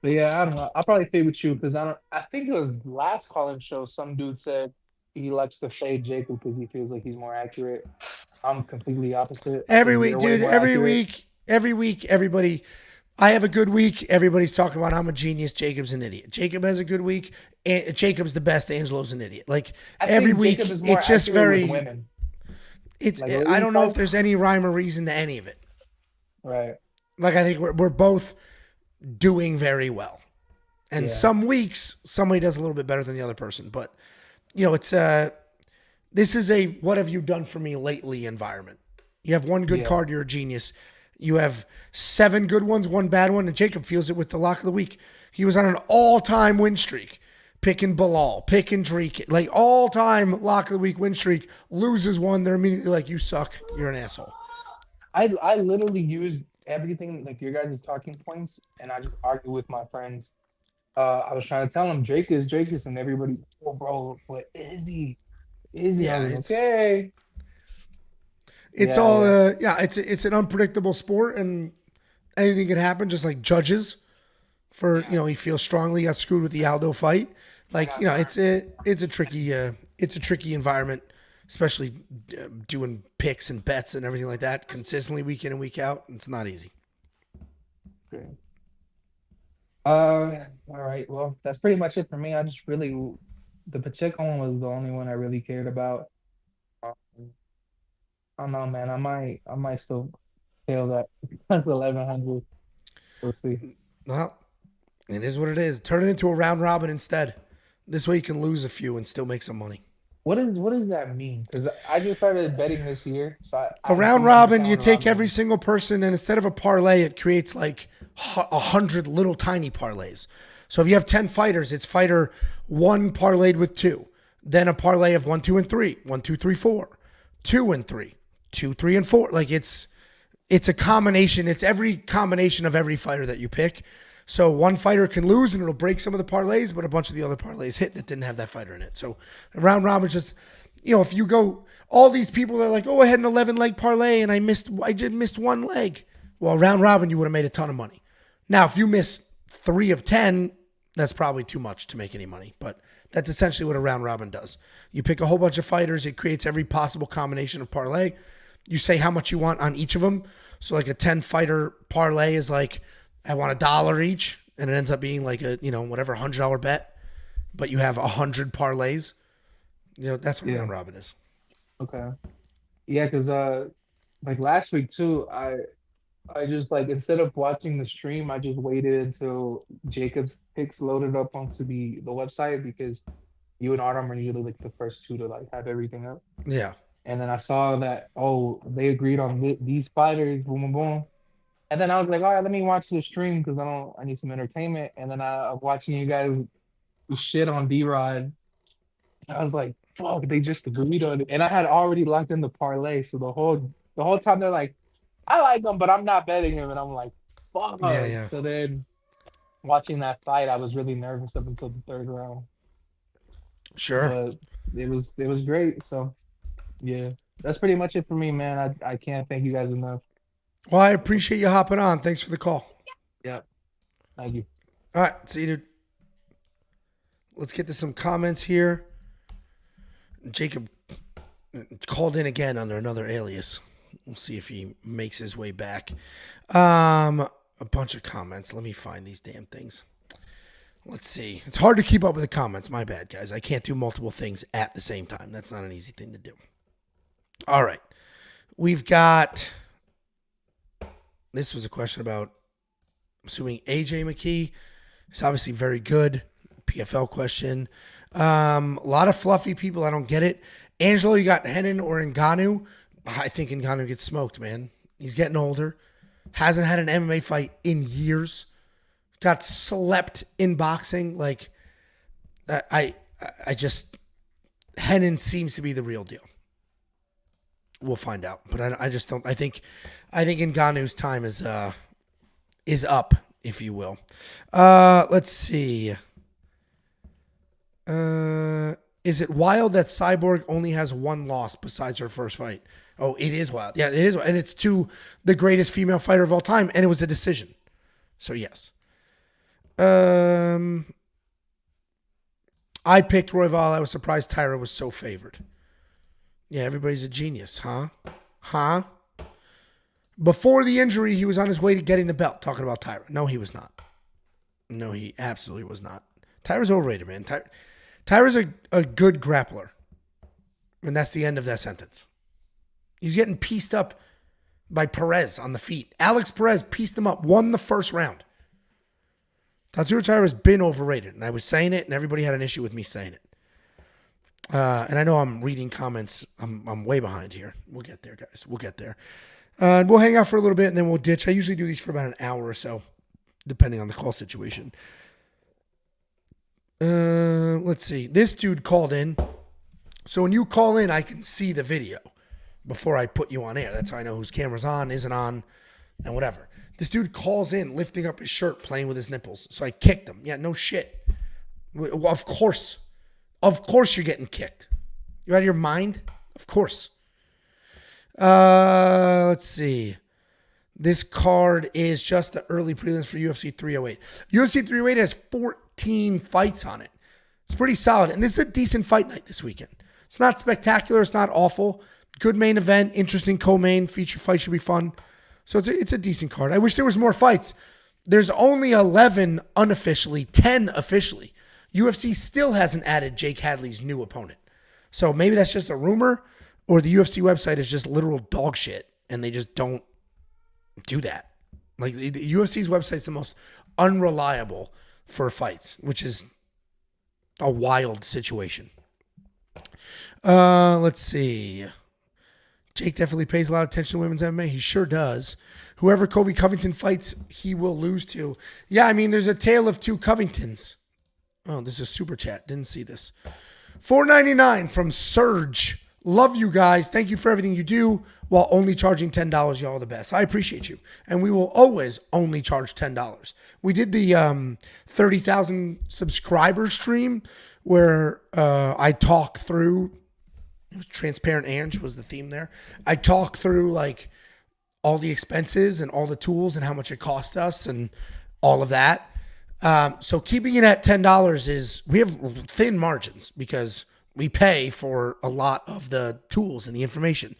But yeah, I don't know. I'll probably fade with you because I think it was last call-in show. Some dude said he likes to fade Jacob because he feels like he's more accurate. I'm completely opposite.
Every week, dude. Every week, everybody. I have a good week. Everybody's talking about I'm a genius. Jacob's an idiot. Jacob has a good week. Jacob's the best. Angelo's an idiot. Like every week, it's just very.
Women.
It's. Like, I don't know if there's any rhyme or reason to any of it.
Right.
Like I think we're both doing very well, and some weeks somebody does a little bit better than the other person. But it's this is a what have you done for me lately environment. You have one good card, you're a genius. You have 7 good ones, 1 bad one, and Jacob feels it with the lock of the week. He was on an all-time win streak, picking Bilal, picking Drake, like all-time lock of the week win streak. Loses one, they're immediately like, "You suck, you're an asshole."
I literally used everything like your guys' talking points, and I just argue with my friends. I was trying to tell them Drake is, and everybody, oh bro, what is he?
Yeah,
it's okay.
It's it's an unpredictable sport, and anything can happen. Just like judges, he feels strongly got screwed with the Aldo fight. Like it's a tricky environment, especially doing picks and bets and everything like that consistently week in and week out. It's not easy.
Okay. All right. Well, that's pretty much it for me. The Pacheco one was the only one I really cared about. I don't know, man. I might still fail that. That's 1100. We'll see.
Well, it is what it is. Turn it into a round robin instead. This way you can lose a few and still make some money.
What does that mean? Because I just started betting this year. So
a round robin, you take every single person, and instead of a parlay, it creates like 100 little tiny parlays. So if you have 10 fighters, it's fighter 1 parlayed with 2. Then a parlay of 1, 2, and 3. 1, 2, 3, 4. 2 and 3. 2, 3, and 4. Like it's a combination. It's every combination of every fighter that you pick. So one fighter can lose and it'll break some of the parlays, but a bunch of the other parlays hit that didn't have that fighter in it. So a round robin is just, if you go, all these people are like, oh, I had an 11-leg parlay and I missed 1 leg. Well, round robin, you would have made a ton of money. Now, if you miss 3 of 10, That's probably too much to make any money, but that's essentially what a round robin does. You pick a whole bunch of fighters. It creates every possible combination of parlay. You say how much you want on each of them. So like a 10-fighter parlay is like, I want $1 each, and it ends up being like a, whatever, $100 bet, but you have 100 parlays. That's what round robin is.
Okay. Yeah, because like last week too, I just like, instead of watching the stream, I just waited until Jacob's picks loaded up onto the website, because you and Artem are usually like the first two to like have everything up.
Yeah.
And then I saw that, they agreed on these fighters, boom, boom, boom. And then I was like, all right, let me watch the stream because I need some entertainment. And then I'm watching you guys shit on D-Rod. I was like, fuck, they just agreed on it. And I had already locked in the parlay. So the whole time they're like, I like him, but I'm not betting him. And I'm like, fuck.
Yeah.
So then watching that fight, I was really nervous up until the third round.
Sure.
But it was great. So yeah, that's pretty much it for me, man. I can't thank you guys enough.
Well, I appreciate you hopping on. Thanks for the call.
Yeah. Thank you.
All right. See you, dude. Let's get to some comments here. Jacob called in again under another alias. We'll see if he makes his way back. A bunch of comments. Let me find these damn things. Let's see. It's hard to keep up with the comments. My bad, guys. I can't do multiple things at the same time. That's not an easy thing to do. All right. We've got... This was a question about, I'm assuming, AJ McKee. He's obviously very good. PFL question. A lot of fluffy people. I don't get it. Angelo, you got Henin or Ngannou? I think Ngannou gets smoked, man. He's getting older. Hasn't had an MMA fight in years. Got slept in boxing. Like, I just, Henin seems to be the real deal. We'll find out, but I just don't. I think Ngannou's time is up, if you will. Let's see. Is it wild that Cyborg only has one loss besides her first fight? Oh, it is wild. Yeah, it is, and it's to the greatest female fighter of all time, and it was a decision. So yes. I picked Royval. I was surprised Tyra was so favored. Yeah, everybody's a genius, huh? Before the injury, he was on his way to getting the belt, talking about Tyra. No, he was not. No, he absolutely was not. Tyra's overrated, man. Tyra's a good grappler. And that's the end of that sentence. He's getting pieced up by Perez on the feet. Alex Perez pieced him up, won the first round. Tatsuro Taira's been overrated. And I was saying it, and everybody had an issue with me saying it. And I know I'm reading comments. I'm way behind here. We'll get there, guys. We'll get there. And we'll hang out for a little bit, and then we'll ditch. I usually do these for about an hour or so, depending on the call situation. Let's see. This dude called in. So when you call in, I can see the video before I put you on air. That's how I know whose camera's on, isn't on, and whatever. This dude calls in, lifting up his shirt, playing with his nipples. So I kicked him. Yeah, no shit. Well, of course. Of course you're getting kicked. You out of your mind? Of course. Let's see. This card is just the early prelims for UFC 308. UFC 308 has 14 fights on it. It's pretty solid. And this is a decent fight night this weekend. It's not spectacular. It's not awful. Good main event. Interesting co-main. Feature fight should be fun. So it's a decent card. I wish there was more fights. There's only 11 unofficially, 10 officially. UFC still hasn't added Jake Hadley's new opponent. So maybe that's just a rumor, or the UFC website is just literal dog shit, and they just don't do that. Like, the UFC's website is the most unreliable for fights, which is a wild situation. Let's see. Jake definitely pays a lot of attention to women's MMA. He sure does. Whoever Kobe Covington fights, he will lose to. Yeah, I mean, there's a tale of two Covingtons. Oh, this is a super chat. Didn't see this. $4.99 from Surge. Love you guys. Thank you for everything you do while only charging $10. Y'all are the best. I appreciate you. And we will always only charge $10. We did the 30,000 subscriber stream where I talk through, it was Transparent Ange was the theme there. I talk through like all the expenses and all the tools and how much it cost us and all of that. So keeping it at $10 is, we have thin margins because we pay for a lot of the tools and the information,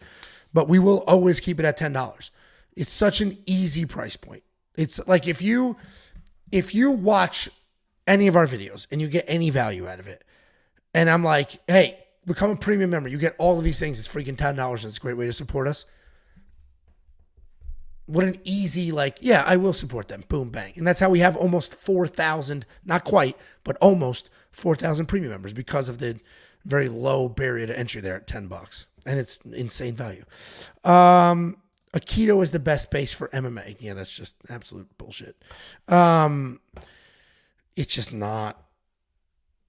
but we will always keep it at $10. It's such an easy price point. It's like if you watch any of our videos and you get any value out of it, and I'm like, hey, become a premium member, you get all of these things, it's freaking $10 and it's a great way to support us. What an easy, like, yeah, I will support them. Boom, bang. And that's how we have almost 4,000, not quite, but almost 4,000 premium members because of the very low barrier to entry there at $10. And it's insane value. Aikido is the best base for MMA. Yeah, that's just absolute bullshit. It's just not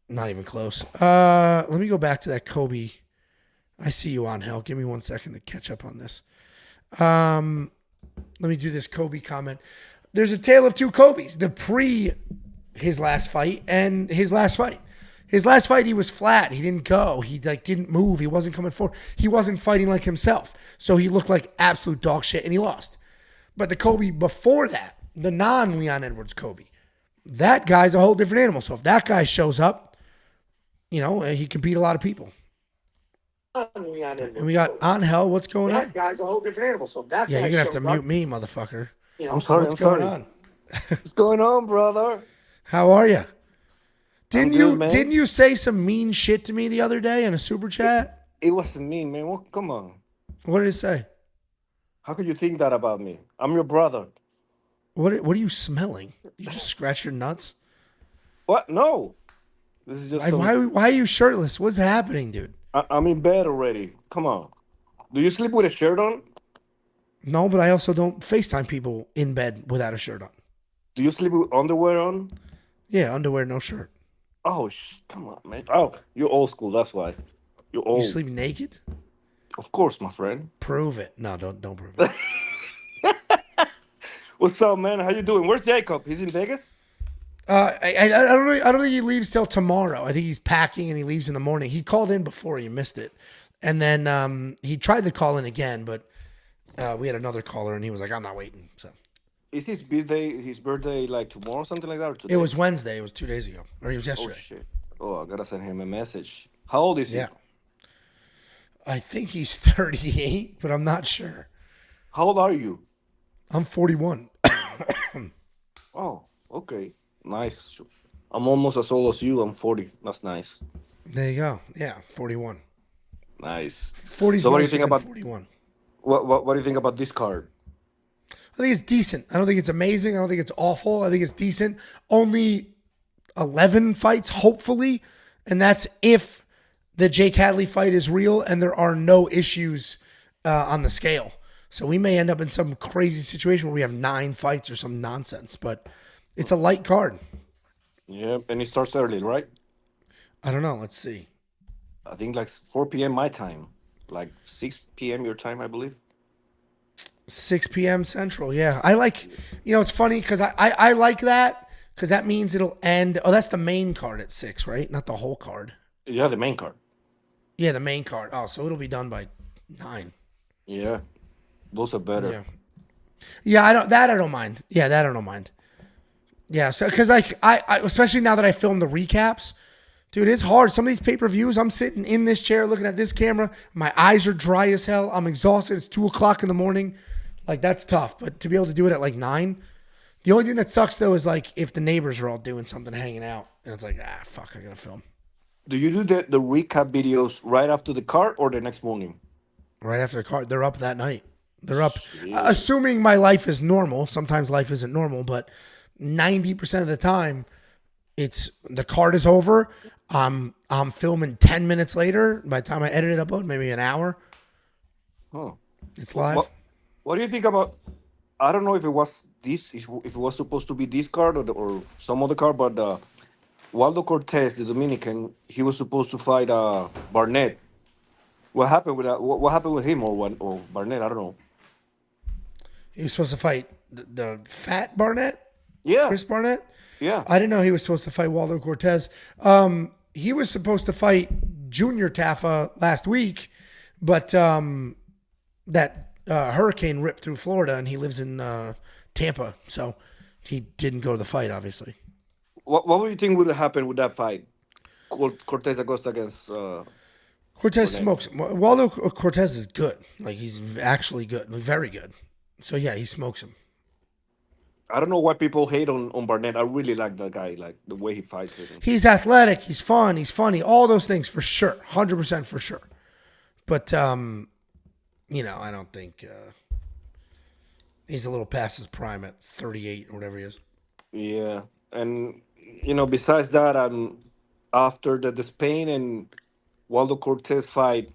even close. Let me go back to that Kobe. I see you, Angel. Give me 1 second to catch up on this. Let me do this Kobe comment. There's a tale of two Kobes. The his last fight and his last fight. His last fight, he was flat. He didn't go. He didn't move. He wasn't coming forward. He wasn't fighting like himself. So he looked like absolute dog shit and he lost. But the Kobe before that, the non-Leon Edwards Kobe, that guy's a whole different animal. So if that guy shows up, he can beat a lot of people. And we got Angel. What's going on?
That guy's a whole different animal. So that
you're gonna have to mute me, motherfucker.
I'm sorry.
What's going on?
What's going on, brother?
How are you?
Good,
didn't you say some mean shit to me the other day in a super chat?
It wasn't me, man. What? Come on.
What did it say?
How could you think that about me? I'm your brother.
What are you smelling? You just scratch your nuts?
What? No. This is just.
Why are you shirtless? What's happening, dude?
I'm in bed already. Come on. Do you sleep with a shirt on?
No, but I also don't FaceTime people in bed without a shirt on.
Do you sleep with underwear on?
Yeah, underwear, no shirt.
Oh, come on, man. Oh, you're old school. That's why. You're old.
You sleep naked?
Of course, my friend.
Prove it. No, don't prove it.
What's up, man? How you doing? Where's Jacob? He's in Vegas?
I don't think he leaves till tomorrow. I think he's packing and he leaves in the morning. He called in before, you missed it. And then he tried to call in again, but we had another caller and he was like, I'm not waiting. So
is his birthday like tomorrow, something like that? Or today?
It was Wednesday. It was 2 days ago. Or it was yesterday.
Oh, shit. Oh, I gotta send him a message. How old is he?
Yeah. I think he's 38, but I'm not sure.
How old are you?
I'm 41.
Oh, okay. Nice. I'm almost as old as you. I'm 40. That's nice.
There you go. Yeah, 41.
Nice.
40.
So what do you think about
41?
What do you think about this card?
I think it's decent. I don't think it's amazing. I don't think it's awful. I think it's decent. Only 11 fights, hopefully, and that's if the Jake Hadley fight is real and there are no issues on the scale. So we may end up in some crazy situation where we have 9 fights or some nonsense, but it's a light card.
Yeah, and it starts early, right?
I don't know. Let's see.
I think like 4 p.m. my time, like 6 p.m. your time, I believe.
6 p.m. Central. Yeah, I like. It's funny because I like that because that means it'll end. Oh, that's the main card at 6, right? Not the whole card.
Yeah, the main card.
Yeah, the main card. Oh, so it'll be done by 9.
Yeah, those are better.
Yeah, I don't mind. Yeah, that I don't mind. Yeah, so because I especially now that I film the recaps, dude, it's hard. Some of these pay-per-views, I'm sitting in this chair looking at this camera. My eyes are dry as hell. I'm exhausted. It's 2:00 in the morning. Like, that's tough. But to be able to do it at like 9, the only thing that sucks though is like if the neighbors are all doing something, hanging out, and it's like, fuck, I gotta film.
Do you do the recap videos right after the card or the next morning?
Right after the card. They're up that night. They're up. Assuming my life is normal. Sometimes life isn't normal, but 90% of the time, it's the card is over. I'm filming 10 minutes later. By the time I edit it, upload, maybe an hour.
Oh,
it's live.
What do you think about? I don't know if it was this, if it was supposed to be this card or some other card, but Waldo Cortez, the Dominican, he was supposed to fight Barnett. What happened with that? What happened with him or Barnett? I don't know.
He was supposed to fight the fat Barnett.
Yeah,
Chris Barnett.
Yeah,
I didn't know he was supposed to fight Waldo Cortez. He was supposed to fight Junior Taffa last week, but that hurricane ripped through Florida, and he lives in Tampa, so he didn't go to the fight, obviously.
What would you think would happen with that fight? Cortez Acosta against
Cortez
Burnett.
smokes him. Waldo Cortez is good. Like, he's actually good. Very good. So, yeah, he smokes him.
I don't know why people hate on Barnett. I really like that guy, like the way he fights.
He's athletic. He's fun. He's funny. All those things for sure. 100% for sure. But, you know, I don't think he's a little past his prime at 38 or whatever he is.
Yeah. And, you know, besides that, after the Despaigne and Waldo Cortez fight,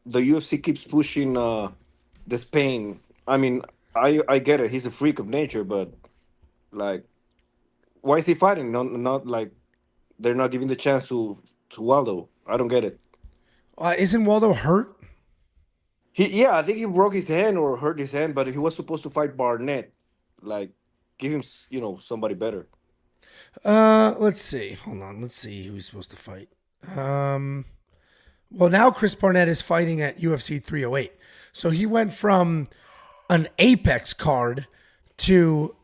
the UFC keeps pushing Despaigne. I mean, I get it. He's a freak of nature, but like, why is he fighting? Not like they're not giving the chance to Waldo. I don't get it.
Isn't Waldo hurt?
Yeah, I think he broke his hand or hurt his hand, but he was supposed to fight Barnett. Like, give him, you know, somebody better.
Let's see. Hold on. Let's see who he's supposed to fight. Well, now Chris Barnett is fighting at UFC 308. So he went from an Apex card to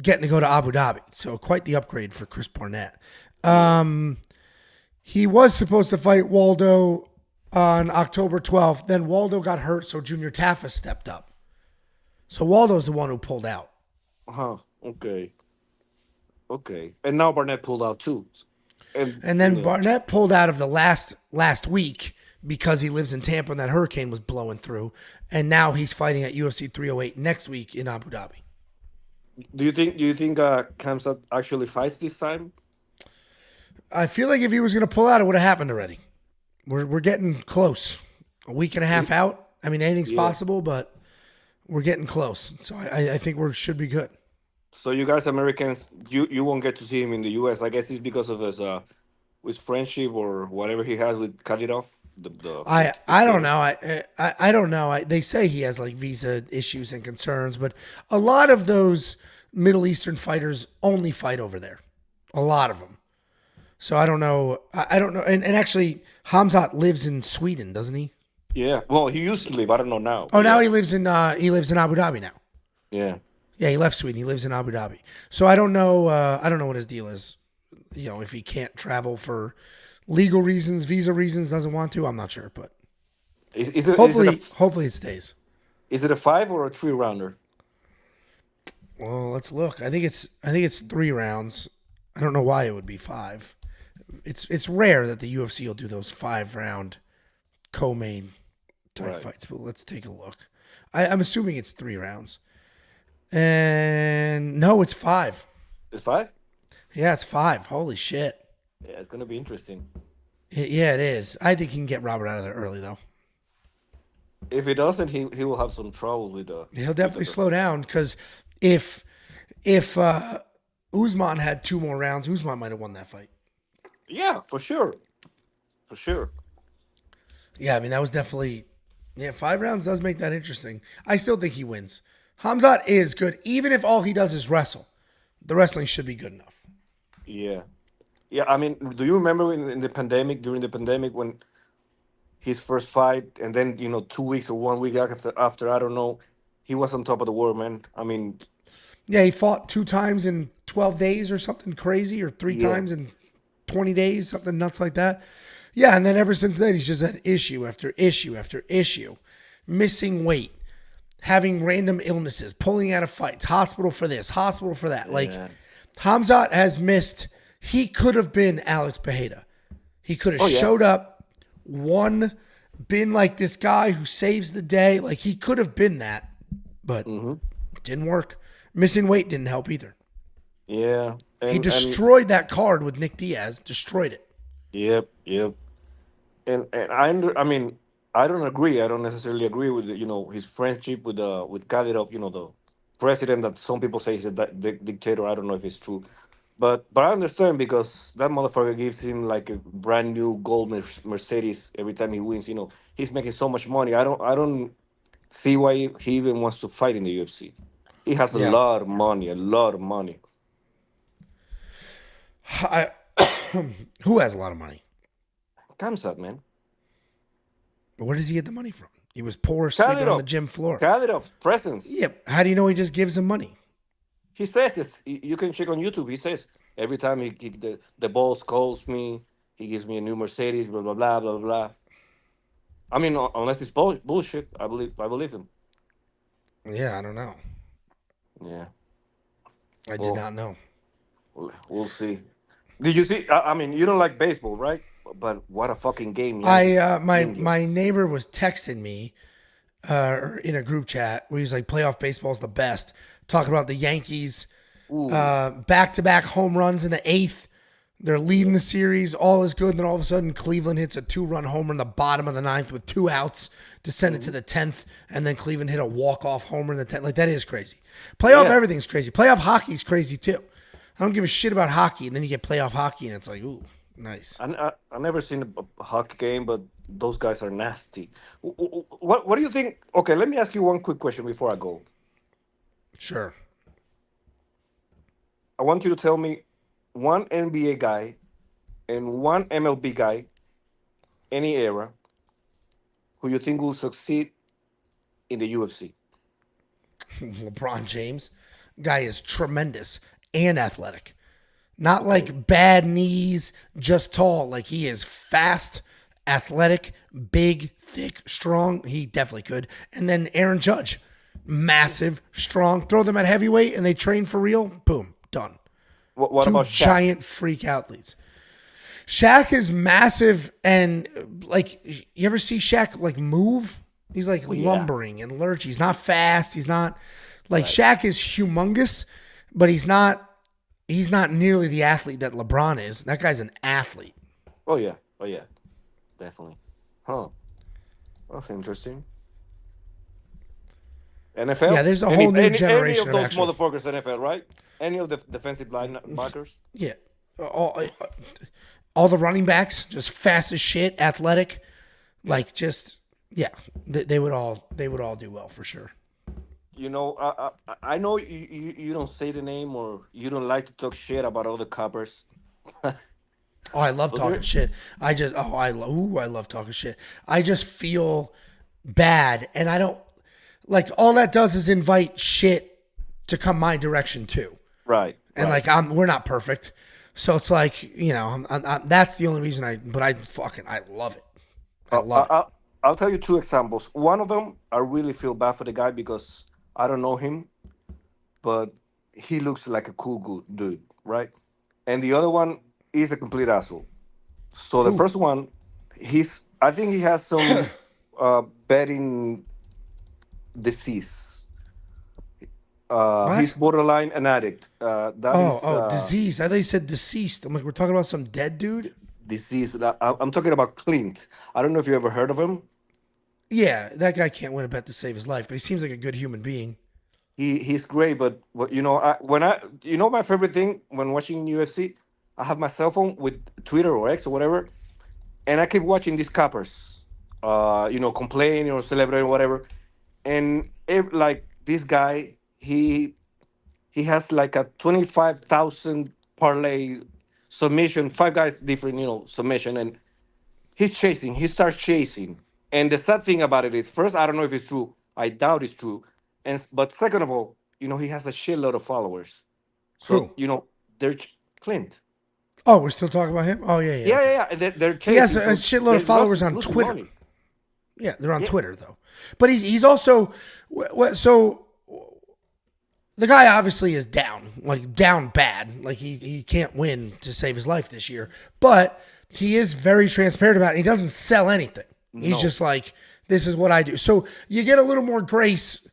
getting to go to Abu Dhabi. So quite the upgrade for Chris Barnett. He was supposed to fight Waldo on October 12th. Then Waldo got hurt, so Junior Taffa stepped up. So Waldo's the one who pulled out.
Okay. And now Barnett pulled out too.
And then Barnett pulled out of the last week because he lives in Tampa and that hurricane was blowing through. And now he's fighting at UFC 308 next week in Abu Dhabi.
Do you think Khamzat actually fights this time?
I feel like if he was going to pull out, it would have happened already. We're getting close. A week and a half out. I mean, anything's possible, but we're getting close. So I think we should be good.
So you guys Americans, you won't get to see him in the U.S. I guess it's because of his friendship or whatever he has with Kadyrov.
I don't know. I don't know. They say he has like visa issues and concerns, but a lot of those Middle Eastern fighters only fight over there. A lot of them. So I don't know. I don't know. And actually, Khamzat lives in Sweden, doesn't he?
Yeah. Well, he used to live. I don't know now.
Oh, now he lives in Abu Dhabi now.
Yeah.
Yeah, he left Sweden. He lives in Abu Dhabi. So I don't know. I don't know what his deal is. You know, if he can't travel for legal reasons, visa reasons, doesn't want to. I'm not sure, but hopefully it stays.
Is it a 5 or a 3 rounder?
Well, let's look. I think it's 3 rounds. I don't know why it would be 5. It's rare that the UFC will do those 5-round co-main type fights, but let's take a look. I'm assuming it's 3 rounds. And no, it's 5.
It's 5?
Yeah, it's 5. Holy shit.
Yeah, it's gonna be interesting.
Yeah, it is. I think he can get Robert out of there early though.
If he doesn't, he will have some trouble with
He'll definitely slow down because if Usman had 2 more rounds, Usman might have won that fight.
Yeah, for sure.
Yeah, I mean that was definitely 5 rounds does make that interesting. I still think he wins. Khamzat is good, even if all he does is wrestle. The wrestling should be good enough.
Yeah. I mean, do you remember during the pandemic, when his first fight, and then 2 weeks or 1 week after I don't know, he was on top of the world, man. I mean,
yeah, he fought 2 times in 12 days or something crazy, or 3 times in 20 days, something nuts like that. Yeah, and then ever since then, he's just had issue after issue after issue, missing weight, having random illnesses, pulling out of fights, hospital for this, hospital for that. Like, Khamzat has missed. He could have been Alex Pereira. He could have showed up, won, been like this guy who saves the day. Like, he could have been that, but it didn't work. Missing weight didn't help either.
Yeah.
He destroyed that card with Nick Diaz, destroyed it.
Yep. And I mean, I don't agree. I don't necessarily agree with his friendship with Kadyrov, the president that some people say is a dictator. I don't know if it's true, but I understand because that motherfucker gives him like a brand new gold Mercedes every time he wins. He's making so much money. I don't see why he even wants to fight in the UFC. He has a lot of money.
Who has a lot of money?
Khamzat, man.
Where does he get the money from? He was poor, sleeping on the gym floor.
Kadyrov, presence.
Yeah. How do you know he just gives him money?
He says this. You can check on YouTube. He says Every time the boss calls me, he gives me a new Mercedes, blah blah blah blah blah. I mean, unless it's bullshit, I believe him.
Yeah, I don't know.
Yeah.
I did
Well,
not know.
we'll see. Did you see? I mean, you don't like baseball, right? But what a fucking game,
My
Yankees.
neighbor was texting me in a group chat where he's like, playoff baseball's the best. Talking about the Yankees,
Ooh,
back-to-back home runs in the eighth. They're leading the series. All is good. And then all of a sudden, Cleveland hits a 2-run homer in the bottom of the ninth with 2 outs to send it to the 10th. And then Cleveland hit a walk-off homer in the 10th. Like, that is crazy. Playoff,
Yeah.
everything's crazy. Playoff hockey's crazy, too. I don't give a shit about hockey. And then you get playoff hockey, and it's like, ooh, nice.
I never seen a hockey game, but those guys are nasty. What do you think? Okay, let me ask you one quick question before I go.
Sure.
I want you to tell me one NBA guy and one MLB guy, any era, who you think will succeed in the UFC.
LeBron James. Guy is tremendous and athletic. Not like bad knees, just tall. Like, he is fast, athletic, big, thick, strong. He definitely could. And then Aaron Judge. Massive, strong. Throw them at heavyweight and they train for real. Boom. Done.
What
Two
about Shaq?
giant freak athletes. Shaq is massive and like, you ever see Shaq like move? He's like
yeah.
lumbering and lurchy. He's not fast. He's not like Shaq is humongous, but he's not nearly the athlete that LeBron is. That guy's an athlete.
Oh yeah, definitely. Huh? That's interesting. NFL.
Yeah, there's a whole new generation
Any
of
of those
actual.
motherfuckers NFL, right? Any of the defensive linebackers.
Yeah. All the running backs, just fast as shit, athletic. Like, just, yeah, they would all do well for sure.
You know, I know you don't say the name or you don't like to talk shit about other coppers.
Oh, I love
Well,
talking
there-
shit. I love talking shit. I just feel bad, and I don't like. All that does is invite shit to come my direction too.
Right.
And
right.
like, we're not perfect, so it's like, that's the only reason I love it. I love it.
I'll tell you 2 examples. One of them, I really feel bad for the guy because I don't know him, but he looks like a cool good dude, right? And the other one is a complete asshole. So the
Who?
first one, I think he has some betting disease.
What?
He's borderline an addict.
Disease. I thought you said deceased. I'm like, we're talking about some dead dude.
Disease. I'm talking about Clint. I don't know if you ever heard of him.
Yeah, that guy can't win a bet to save his life, but he seems like a good human being.
He's great, but my favorite thing when watching UFC, I have my cell phone with Twitter or X or whatever, and I keep watching these coppers, complain or celebrate or whatever, and like this guy, he has like a 25,000 parlay submission, 5 guys different, submission, and he starts chasing. And the sad thing about it is, first, I don't know if it's true. I doubt it's true. But second of all, he has a shitload of followers. So,
Who?
they're Clint.
Oh, we're still talking about him? Oh, yeah.
Yeah. And they're chasing.
He has a shitload of followers on
losing
Twitter.
money.
Yeah, they're on Twitter, though. But he's also... So, the guy obviously is down. Like, down bad. Like, he can't win to save his life this year. But he is very transparent about it. He doesn't sell anything. He's just like, this is what I do. So, you get a little more grace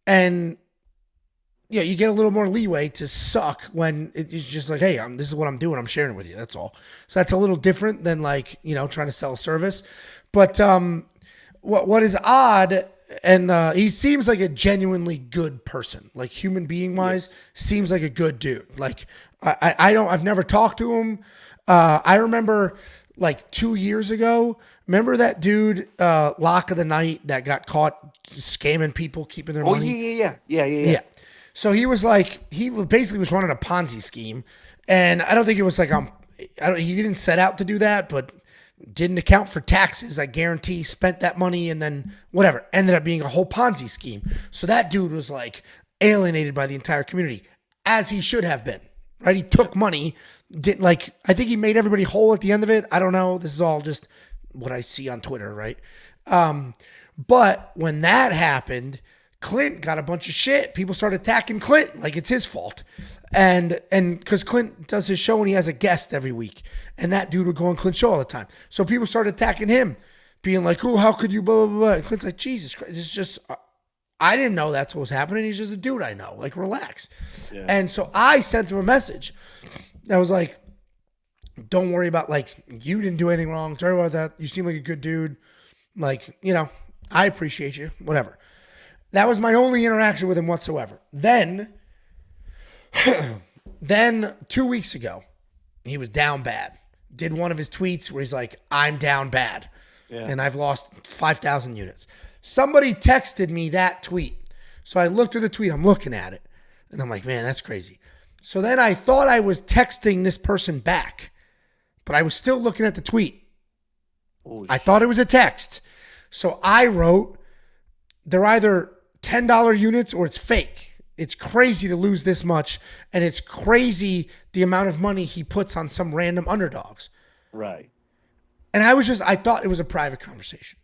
and... Yeah, you get a little more leeway to suck when it's just like, hey, this is what I'm doing. I'm sharing it with you. That's all. So that's a little different than like, trying to sell service. But what is odd, and he seems like a genuinely good person, like human being wise, seems like a good dude. Like I've never talked to him. I remember like 2 years ago, remember that dude, Lock of the Night, that got caught scamming people, keeping their money?
Yeah.
So he was like, he basically was running a Ponzi scheme, and I don't think it was like he didn't set out to do that, but didn't account for taxes. I guarantee spent that money and then whatever ended up being a whole Ponzi scheme. So that dude was like alienated by the entire community, as he should have been. right? He took money, didn't like, I think he made everybody whole at the end of it. I don't know. This is all just what I see on Twitter, right? But when that happened, Clint got a bunch of shit. People started attacking Clint like it's his fault. And because Clint does his show and he has a guest every week. And that dude would go on Clint's show all the time. So people started attacking him, being like, oh, how could you, blah, blah, blah. And Clint's like, Jesus Christ, it's just, I didn't know that's what was happening. He's just a dude I know. Like, relax. Yeah. And so I sent him a message. I was like, don't worry about, like, you didn't do anything wrong. Don't worry about that. You seem like a good dude. Like, you know, I appreciate you. Whatever. That was my only interaction with him whatsoever. Then 2 weeks ago, he was down bad. Did one of his tweets where he's like, I'm down bad. Yeah. And I've lost 5,000 units. Somebody texted me that tweet. So I looked at the tweet. I'm looking at it. And I'm like, man, that's crazy. So then I thought I was texting this person back. But I was still looking at the tweet. I thought it was a text. So I wrote, they're either $10 units or it's fake. It's crazy to lose this much. And it's crazy the amount of money he puts on some random underdogs.
Right.
And I thought it was a private conversation.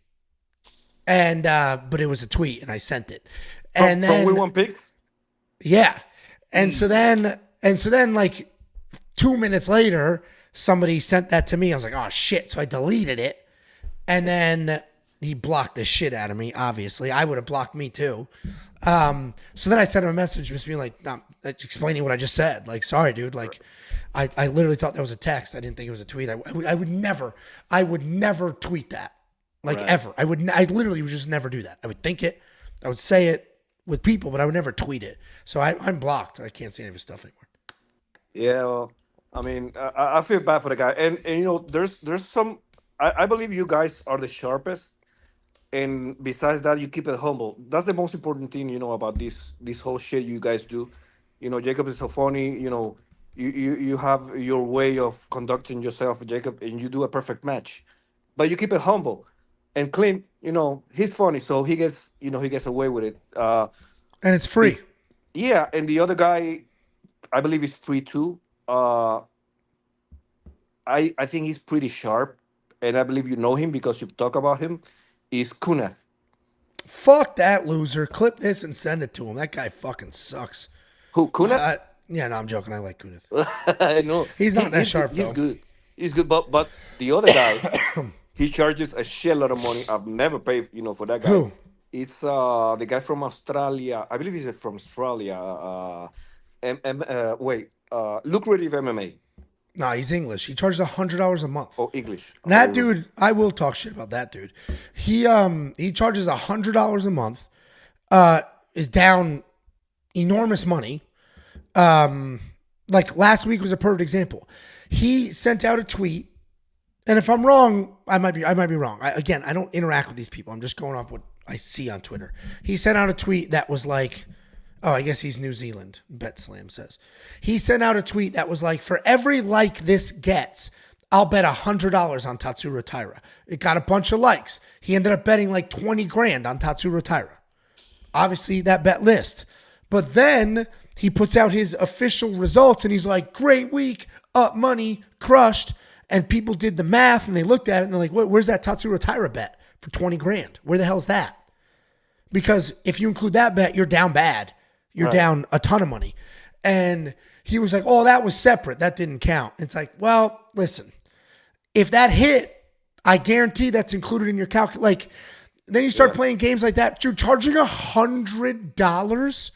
And, but it was a tweet and I sent it. And then
we won picks?
Yeah. And so then like 2 minutes later, somebody sent that to me. I was like, oh shit. So I deleted it. And then he blocked the shit out of me, obviously. I would have blocked me too. So then I sent him a message just being like, explaining what I just said. Like, sorry, dude. Like, I literally thought that was a text. I didn't think it was a tweet. I would never tweet that. Like, ever. I literally would just never do that. I would think it. I would say it with people, but I would never tweet it. So I'm blocked. I can't see any of his stuff anymore.
Yeah, well, I mean, I feel bad for the guy. And you know, there's some, I believe you guys are the sharpest. And besides that, you keep it humble. That's the most important thing, you know, about this whole shit you guys do. You know, Jacob is so funny. You know, you have your way of conducting yourself, Jacob, and you do a perfect match. But you keep it humble. And Clint, you know, he's funny, so he gets away with it.
And it's free.
Yeah, and the other guy, I believe he's free too. I think he's pretty sharp, and I believe you know him because you talk about him. Is Kuneth.
Fuck that loser. Clip this and send it to him. That guy fucking sucks.
Who, Kuneth?
Yeah, no, I'm joking. I like Kuneth.
I know.
He's not that sharp, though.
He's good. He's good, but the other guy, he charges a shitload of money. I've never paid, you know, for that guy.
Who?
It's the guy from Australia. I believe he's from Australia. Lucrative MMA.
Nah, he's English. He charges $100 a month.
Oh, English.
That dude, I will talk shit about that dude. He charges $100 a month. Is down enormous money. Like last week was a perfect example. He sent out a tweet, and if I'm wrong, I might be wrong. I don't interact with these people. I'm just going off what I see on Twitter. He sent out a tweet that was like, oh, I guess he's New Zealand, Bet Slam says. He sent out a tweet that was like, for every like this gets, I'll bet $100 on Tatsuro Taira. It got a bunch of likes. He ended up betting like 20 grand on Tatsuro Taira. Obviously, that bet list. But then he puts out his official results and he's like, great week, up money, crushed. And people did the math and they looked at it and they're like, where's that Tatsuro Taira bet for 20 grand? Where the hell's that? Because if you include that bet, you're down bad. You're down a ton of money. And he was like, oh, that was separate. That didn't count. It's like, well, listen, if that hit, I guarantee that's included in your calculation. Like, then you start playing games like that. You're charging $100.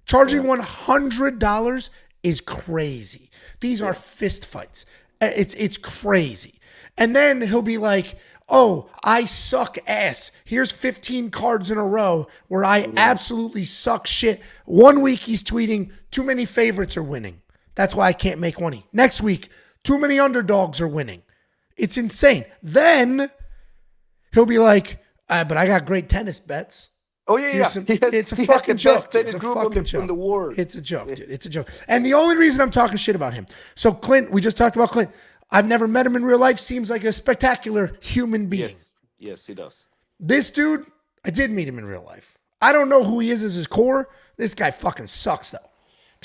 Charging $100 is crazy. These are fist fights. It's crazy. And then he'll be like, oh, I suck ass. Here's 15 cards in a row where I absolutely suck shit. 1 week he's tweeting, too many favorites are winning. That's why I can't make money. Next week, too many underdogs are winning. It's insane. Then he'll be like, but I got great tennis bets.
Oh, yeah.
It's a fucking joke.
It's a fucking joke. In the world.
It's a joke, dude. It's a joke. And the only reason I'm talking shit about him. So Clint, we just talked about Clint. I've never met him in real life. Seems like a spectacular human being.
Yes, he does.
This dude, I did meet him in real life. I don't know who he is as his core. This guy fucking sucks, though.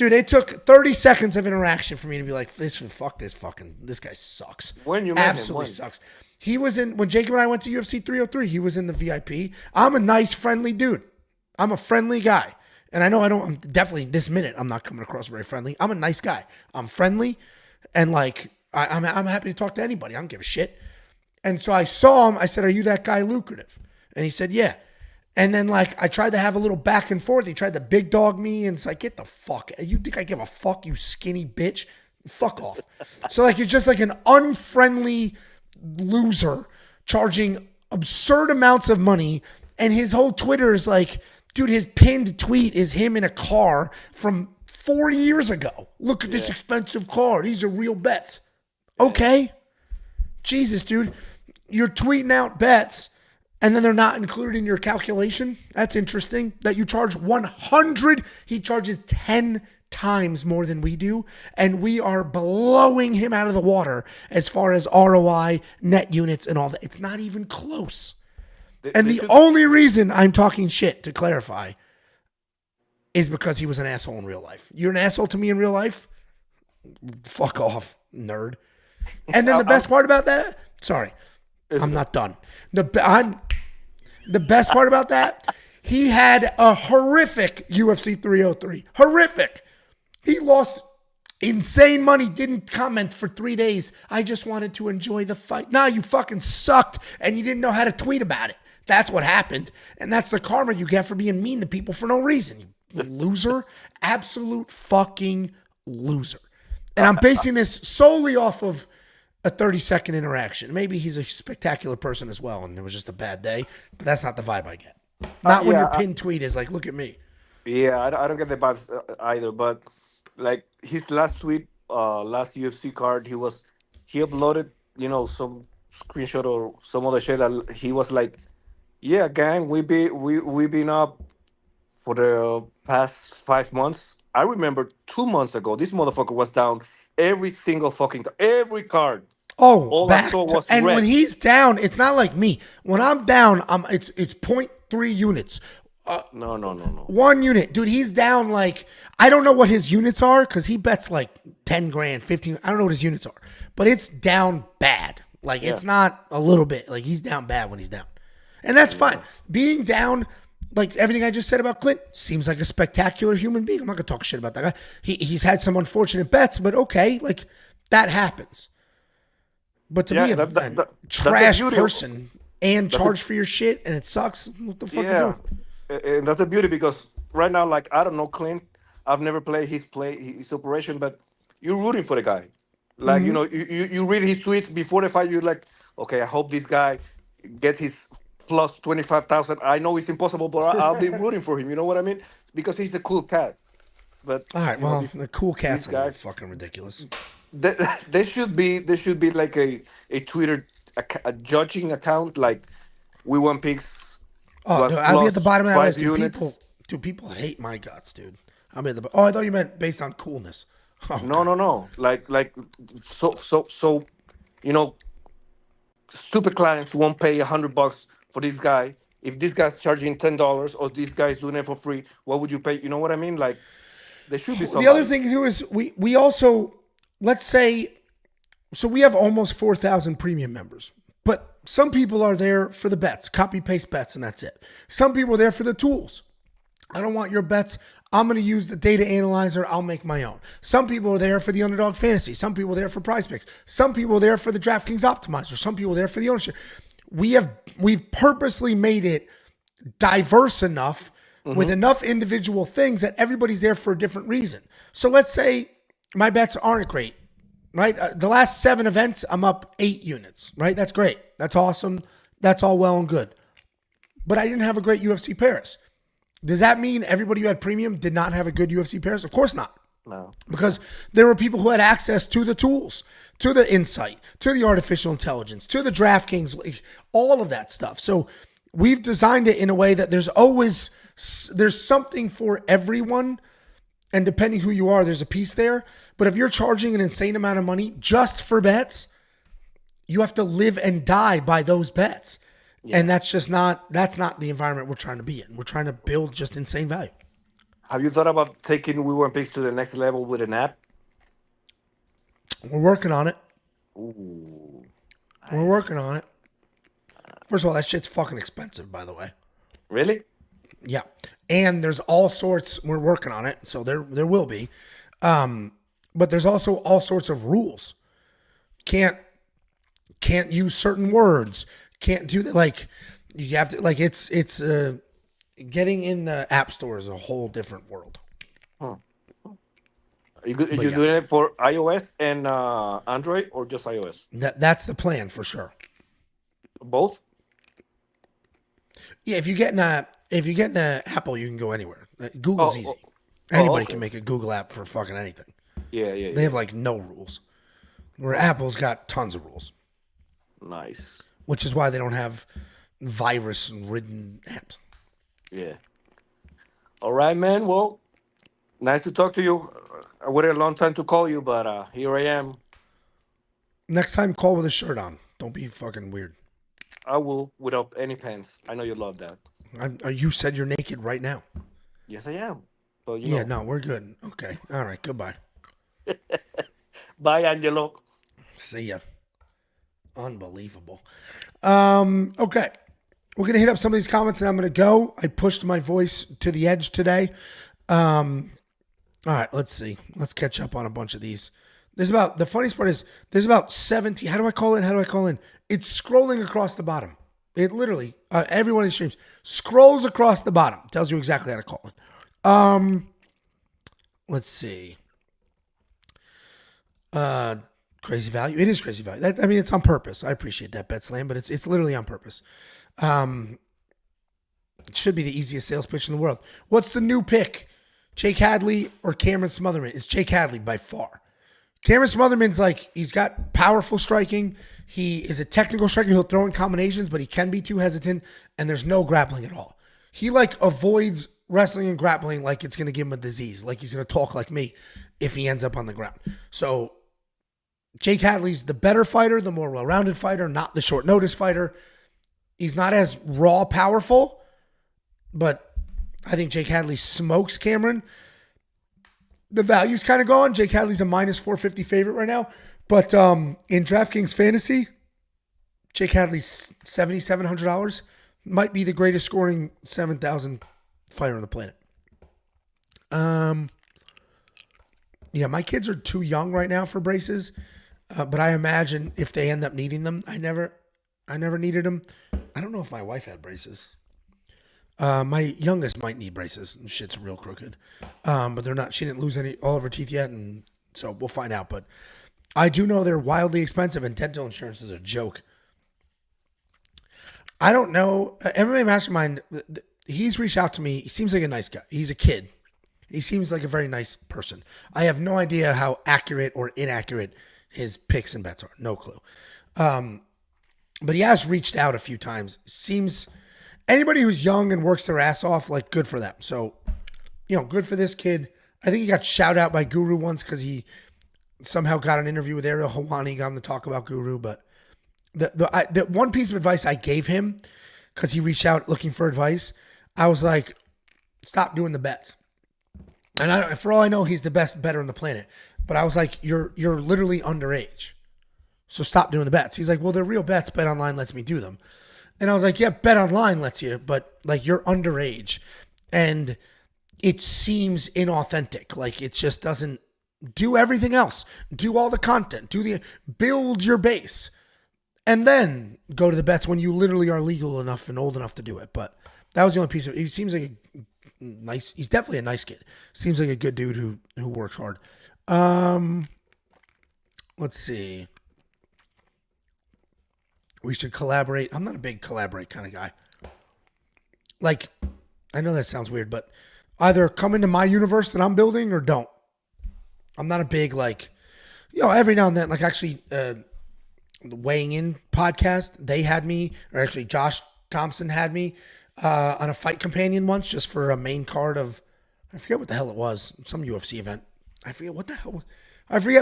Dude, it took 30 seconds of interaction for me to be like, this guy sucks.
When you met
Absolutely
him,
sucks. He was when Jacob and I went to UFC 303, he was in the VIP. I'm a nice, friendly dude. I'm a friendly guy. And I know I'm definitely, this minute, I'm not coming across very friendly. I'm a nice guy. I'm friendly. And like, I'm happy to talk to anybody. I don't give a shit. And so I saw him. I said, are you that guy Lucrative? And he said, yeah. And then like, I tried to have a little back and forth. He tried to big dog me. And it's like, get the fuck. You think I give a fuck, you skinny bitch? Fuck off. So like, it's just like an unfriendly loser charging absurd amounts of money. And his whole Twitter is like, dude, his pinned tweet is him in a car from 4 years ago. Look at this expensive car. These are real bets. Okay. Jesus, dude. You're tweeting out bets and then they're not included in your calculation. That's interesting. That you charge 100. He charges 10 times more than we do. And we are blowing him out of the water as far as ROI, net units, and all that. It's not even close. And the only reason I'm talking shit, to clarify, is because he was an asshole in real life. You're an asshole to me in real life? Fuck off, nerd. And then the best part about that, sorry, I'm not done. The best part about that, he had a horrific UFC 303. Horrific. He lost insane money, didn't comment for 3 days. I just wanted to enjoy the fight. Nah, you fucking sucked and you didn't know how to tweet about it. That's what happened. And that's the karma you get for being mean to people for no reason. You loser. Absolute fucking loser. And I'm basing this solely off of a 30-second interaction. Maybe he's a spectacular person as well, and it was just a bad day. But that's not the vibe I get. Not when your pinned tweet is like, look at me.
Yeah, I don't get the vibes either. But like his last tweet, last UFC card, he uploaded, some screenshot or some other shit. That he was like, yeah, gang, we've been up for the past 5 months. I remember 2 months ago, this motherfucker was down every single fucking every card.
Oh,
all
back
I saw was
and
red.
when he's down, it's not like me. When I'm down, it's 0.3 units.
No.
1 unit. Dude, he's down like, I don't know what his units are because he bets like 10 grand, 15. I don't know what his units are, but it's down bad. Like it's not a little bit. Like he's down bad when he's down. And that's fine. Being down, like everything I just said about Clint, seems like a spectacular human being. I'm not going to talk shit about that guy. He's had some unfortunate bets, but okay, like that happens. But to be a trash person and charge for your shit and it sucks, what the fuck are you doing?
And that's the beauty because right now, like, I don't know Clint. I've never played his operation, but you're rooting for the guy. Like, you read his tweets before the fight, you're like, okay, I hope this guy gets his plus 25,000. I know it's impossible, but I'll be rooting for him. You know what I mean? Because he's a cool cat. But
all right, well, the cool cat's a little fucking ridiculous.
There should be like a Twitter a judging account like we want picks.
Oh, dude, I'll be at the bottom of that list. People hate my guts, dude. I thought you meant based on coolness. Oh,
no. Like so, stupid clients won't pay $100 for this guy. If this guy's charging $10 or this guy's doing it for free, what would you pay? You know what I mean? Like, there should be somebody.
The other thing too is we also, let's say, so we have almost 4,000 premium members, but some people are there for the bets, copy paste bets, and that's it. Some people are there for the tools. I don't want your bets. I'm going to use the data analyzer. I'll make my own. Some people are there for the underdog fantasy. Some people are there for prize picks. Some people are there for the DraftKings optimizer. Some people are there for the ownership. We've purposely made it diverse enough with enough individual things that everybody's there for a different reason. So let's say my bets aren't great, right? The last 7 events, I'm up 8 units, right? That's great. That's awesome. That's all well and good. But I didn't have a great UFC Paris. Does that mean everybody who had premium did not have a good UFC Paris? Of course not.
No.
Because there were people who had access to the tools, to the insight, to the artificial intelligence, to the DraftKings, all of that stuff. So we've designed it in a way that there's something for everyone. And depending who you are, there's a piece there. But if you're charging an insane amount of money just for bets, you have to live and die by those bets. Yeah. And that's not the environment we're trying to be in. We're trying to build just insane value.
Have you thought about taking We Want Picks to the next level with an app?
We're working on it.
Ooh,
We're
nice.
working on it. First of all, that shit's fucking expensive, by the way.
Really?
Yeah. And there's all sorts, we're working on it, so there will be. But there's also all sorts of rules. Can't use certain words. Can't do that. Like, you have to, like, it's getting in the app store is a whole different world.
Huh. Are you doing it for iOS and Android or just iOS?
That's the plan for sure.
Both?
Yeah, if you get in a Apple, you can go anywhere. Google's easy. Anybody can make a Google app for fucking anything.
Yeah.
They have like no rules. Where Apple's got tons of rules.
Nice.
Which is why they don't have virus-ridden apps.
Yeah. All right, man. Well, nice to talk to you. I waited a long time to call you, but here I am.
Next time, call with a shirt on. Don't be fucking weird.
I will, without any pants. I know you love that.
You said you're naked right now.
Yes, I am. So,
yeah, no, we're good. Okay. All right. Goodbye.
Bye, Angelo.
See ya. Unbelievable. Okay. We're going to hit up some of these comments and I'm going to go. I pushed my voice to the edge today. All right. Let's see. Let's catch up on a bunch of these. The funniest part is there's about 70. How do I call in? It's scrolling across the bottom. It literally, every one of these streams scrolls across the bottom. Tells you exactly how to call it. Let's see. Crazy value. It is crazy value. It's on purpose. I appreciate that, Bet Slam, but it's literally on purpose. It should be the easiest sales pitch in the world. What's the new pick? Jake Hadley or Cameron Smotherman? It's Jake Hadley by far. Cameron Smotherman's he's got powerful striking. He is a technical striker. He'll throw in combinations, but he can be too hesitant, and there's no grappling at all. He avoids wrestling and grappling like it's going to give him a disease, like he's going to talk like me if he ends up on the ground. So Jake Hadley's the better fighter, the more well-rounded fighter, not the short notice fighter. He's not as raw powerful, but I think Jake Hadley smokes Cameron. The value's kind of gone. Jake Hadley's a minus 450 favorite right now. But in DraftKings Fantasy, Jake Hadley's $7,700. Might be the greatest scoring 7,000 fighter on the planet. Yeah, my kids are too young right now for braces. But I imagine if they end up needing them, I never needed them. I don't know if my wife had braces. My youngest might need braces. Shit's real crooked. But they're not. She didn't lose all of her teeth yet, and so we'll find out. But I do know they're wildly expensive, and dental insurance is a joke. I don't know. MMA Mastermind, he's reached out to me. He seems like a nice guy. He's a kid. He seems like a very nice person. I have no idea how accurate or inaccurate his picks and bets are. No clue. But he has reached out a few times. Seems anybody who's young and works their ass off, good for them. So, good for this kid. I think he got shout out by Guru once because he somehow got an interview with Ariel Helwani, got him to talk about Guru. But the one piece of advice I gave him, because he reached out looking for advice, I was like, stop doing the bets. And for all I know, he's the best bettor on the planet. But I was like, you're literally underage. So stop doing the bets. He's like, well, they're real bets. Bet Online lets me do them. And I was like, yeah, Bet Online lets you, but you're underage. And it seems inauthentic. It just doesn't do everything else. Do all the content. Build your base. And then go to the bets when you literally are legal enough and old enough to do it. But that was the only piece of it. He seems like he's definitely a nice kid. Seems like a good dude who works hard. Let's see. We should collaborate. I'm not a big collaborate kind of guy. I know that sounds weird, but either come into my universe that I'm building or don't. I'm not a big, every now and then, the Weighing In podcast, they had me, or actually Josh Thompson had me on a Fight Companion once just for a main card of, I forget what the hell it was, some UFC event. I forget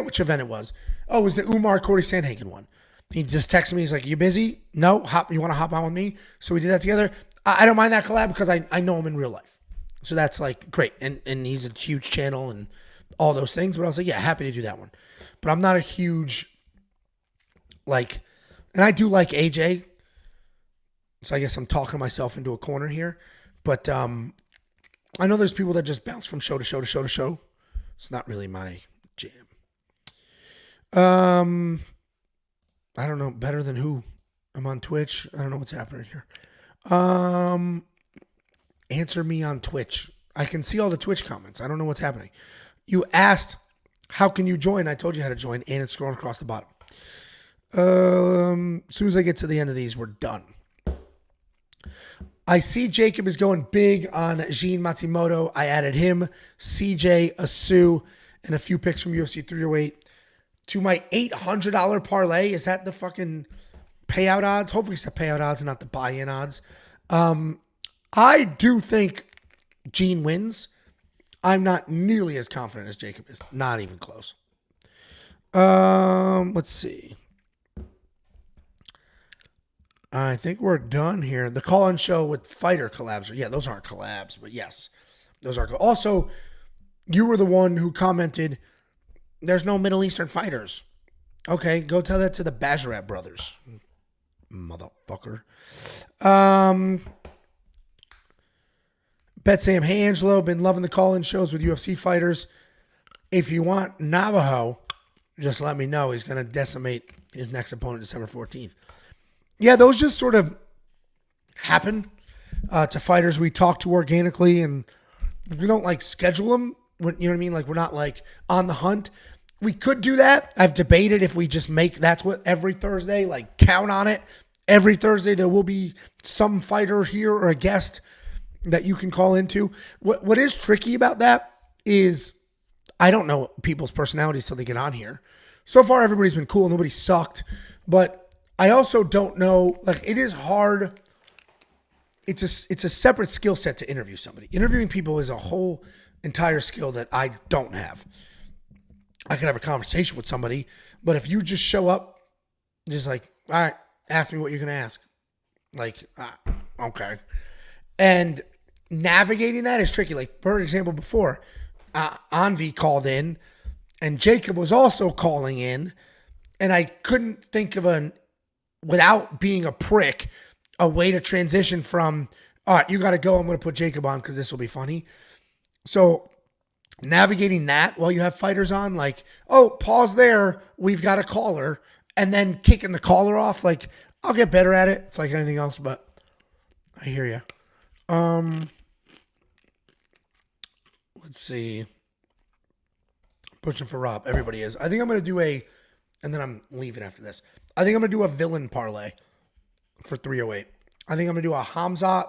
which event it was. Oh, it was the Umar Corey Sandhagen one. He just texted me. He's like, you busy? No. You want to hop on with me? So we did that together. I don't mind that collab because I know him in real life. So that's like great. And he's a huge channel and all those things. But I was like, yeah, happy to do that one. But I'm not a huge, like, and I do like AJ. So I guess I'm talking myself into a corner here. But I know there's people that just bounce from show to show to show to show. It's not really my jam. I don't know. Better than who? I'm on Twitch. I don't know what's happening here. Answer me on Twitch. I can see all the Twitch comments. I don't know what's happening. You asked, how can you join? I told you how to join, and it's scrolling across the bottom. As soon as I get to the end of these, we're done. I see Jacob is going big on Jean Matsumoto. I added him, CJ, Asu, and a few picks from UFC 308 to my $800 parlay. Is that the fucking payout odds? Hopefully it's the payout odds and not the buy-in odds. I do think Jean wins. I'm not nearly as confident as Jacob is. Not even close. Let's see. I think we're done here. The call-in show with fighter collabs. Yeah, those aren't collabs, but yes. Those are. Also, you were the one who commented, there's no Middle Eastern fighters. Okay, go tell that to the Bajarat brothers. Motherfucker. Bet Sam, hey Angelo, been loving the call-in shows with UFC fighters. If you want Navajo, just let me know. He's going to decimate his next opponent December 14th. Yeah, those just sort of happen to fighters we talk to organically, and we don't like schedule them. You know what I mean? Like we're not like on the hunt. We could do that. I've debated if we just make that's what every Thursday, like count on it. Every Thursday there will be some fighter here or a guest that you can call into. What is tricky about that is I don't know people's personalities till they get on here. So far everybody's been cool. Nobody sucked. But I also don't know, like it is hard. It's a separate skill set to interview somebody. Interviewing people is a whole entire skill that I don't have. I could have a conversation with somebody, but if you just show up, just like, all right, ask me what you're going to ask. Like, okay. And navigating that is tricky. Like, for example, before, Anvi called in, and Jacob was also calling in, and I couldn't think of without being a prick, a way to transition from, all right, you got to go, I'm going to put Jacob on because this will be funny. So navigating that while you have fighters on, like, oh, pause there, we've got a caller, and then kicking the caller off, like, I'll get better at it. It's like anything else, but I hear you. Let's see. Pushing for Rob. Everybody is. I think I'm going to do and then I'm leaving after this. I think I'm going to do a villain parlay for 308. I think I'm going to do a Hamzat,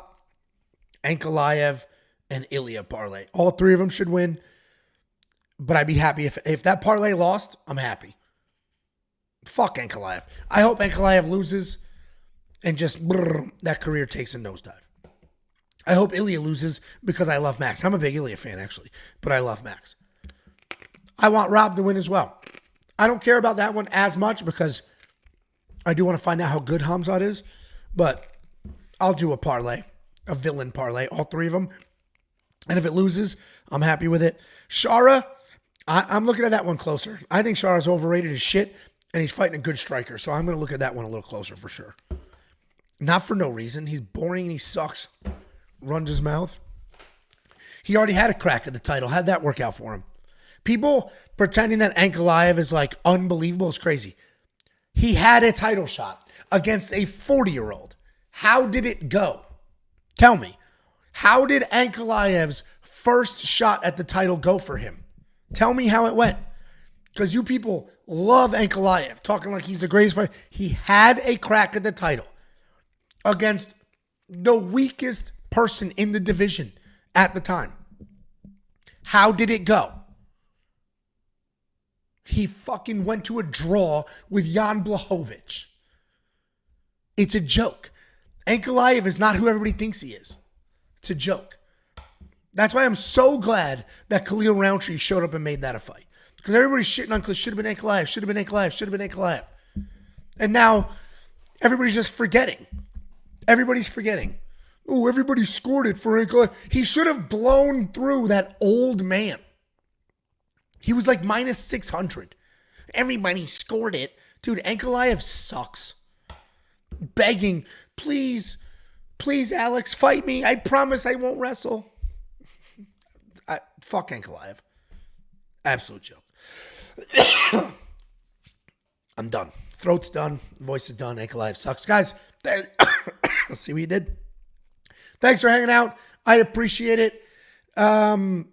Ankalaev, and Ilya parlay. All three of them should win. But I'd be happy if that parlay lost, I'm happy. Fuck Ankalaev. I hope Ankalaev loses and just that career takes a nosedive. I hope Ilya loses because I love Max. I'm a big Ilya fan, actually, but I love Max. I want Rob to win as well. I don't care about that one as much because I do want to find out how good Hamzat is, but I'll do a parlay, a villain parlay, all three of them. And if it loses, I'm happy with it. Shara, I'm looking at that one closer. I think Shara's overrated as shit, and he's fighting a good striker, so I'm going to look at that one a little closer for sure. Not for no reason. He's boring and he sucks. Runs his mouth. He already had a crack at the title. How'd that work out for him? People pretending that Ankalaev is like unbelievable is crazy. He had a title shot against a 40-year-old. How did it go? Tell me. How did Ankalaev's first shot at the title go for him? Tell me how it went. Because you people love Ankalaev, talking like he's the greatest fighter. He had a crack at the title against the weakest person in the division at the time. How did it go? He fucking went to a draw with Jan Blachowicz. It's a joke. Ankalaev is not who everybody thinks he is. It's a joke. That's why I'm so glad that Khalil Roundtree showed up and made that a fight. Because everybody's shitting on, should have been Ankalaev, should have been Ankalaev, should have been Ankalaev. And now everybody's just forgetting. Everybody's forgetting. Oh, everybody scored it for Ankalaev. He should have blown through that old man. He was like minus 600. Everybody scored it. Dude, Ankalaev sucks. Begging, please, Alex, fight me. I promise I won't wrestle. Fuck Ankalaev. Absolute joke. I'm done. Throat's done. Voice is done. Ankalaev sucks. Guys, let's see what you did. Thanks for hanging out. I appreciate it. Become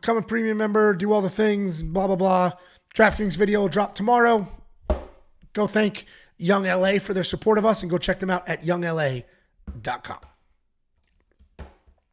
a premium member. Do all the things. Blah, blah, blah. DraftKings video will drop tomorrow. Go thank Young LA for their support of us and go check them out at youngla.com.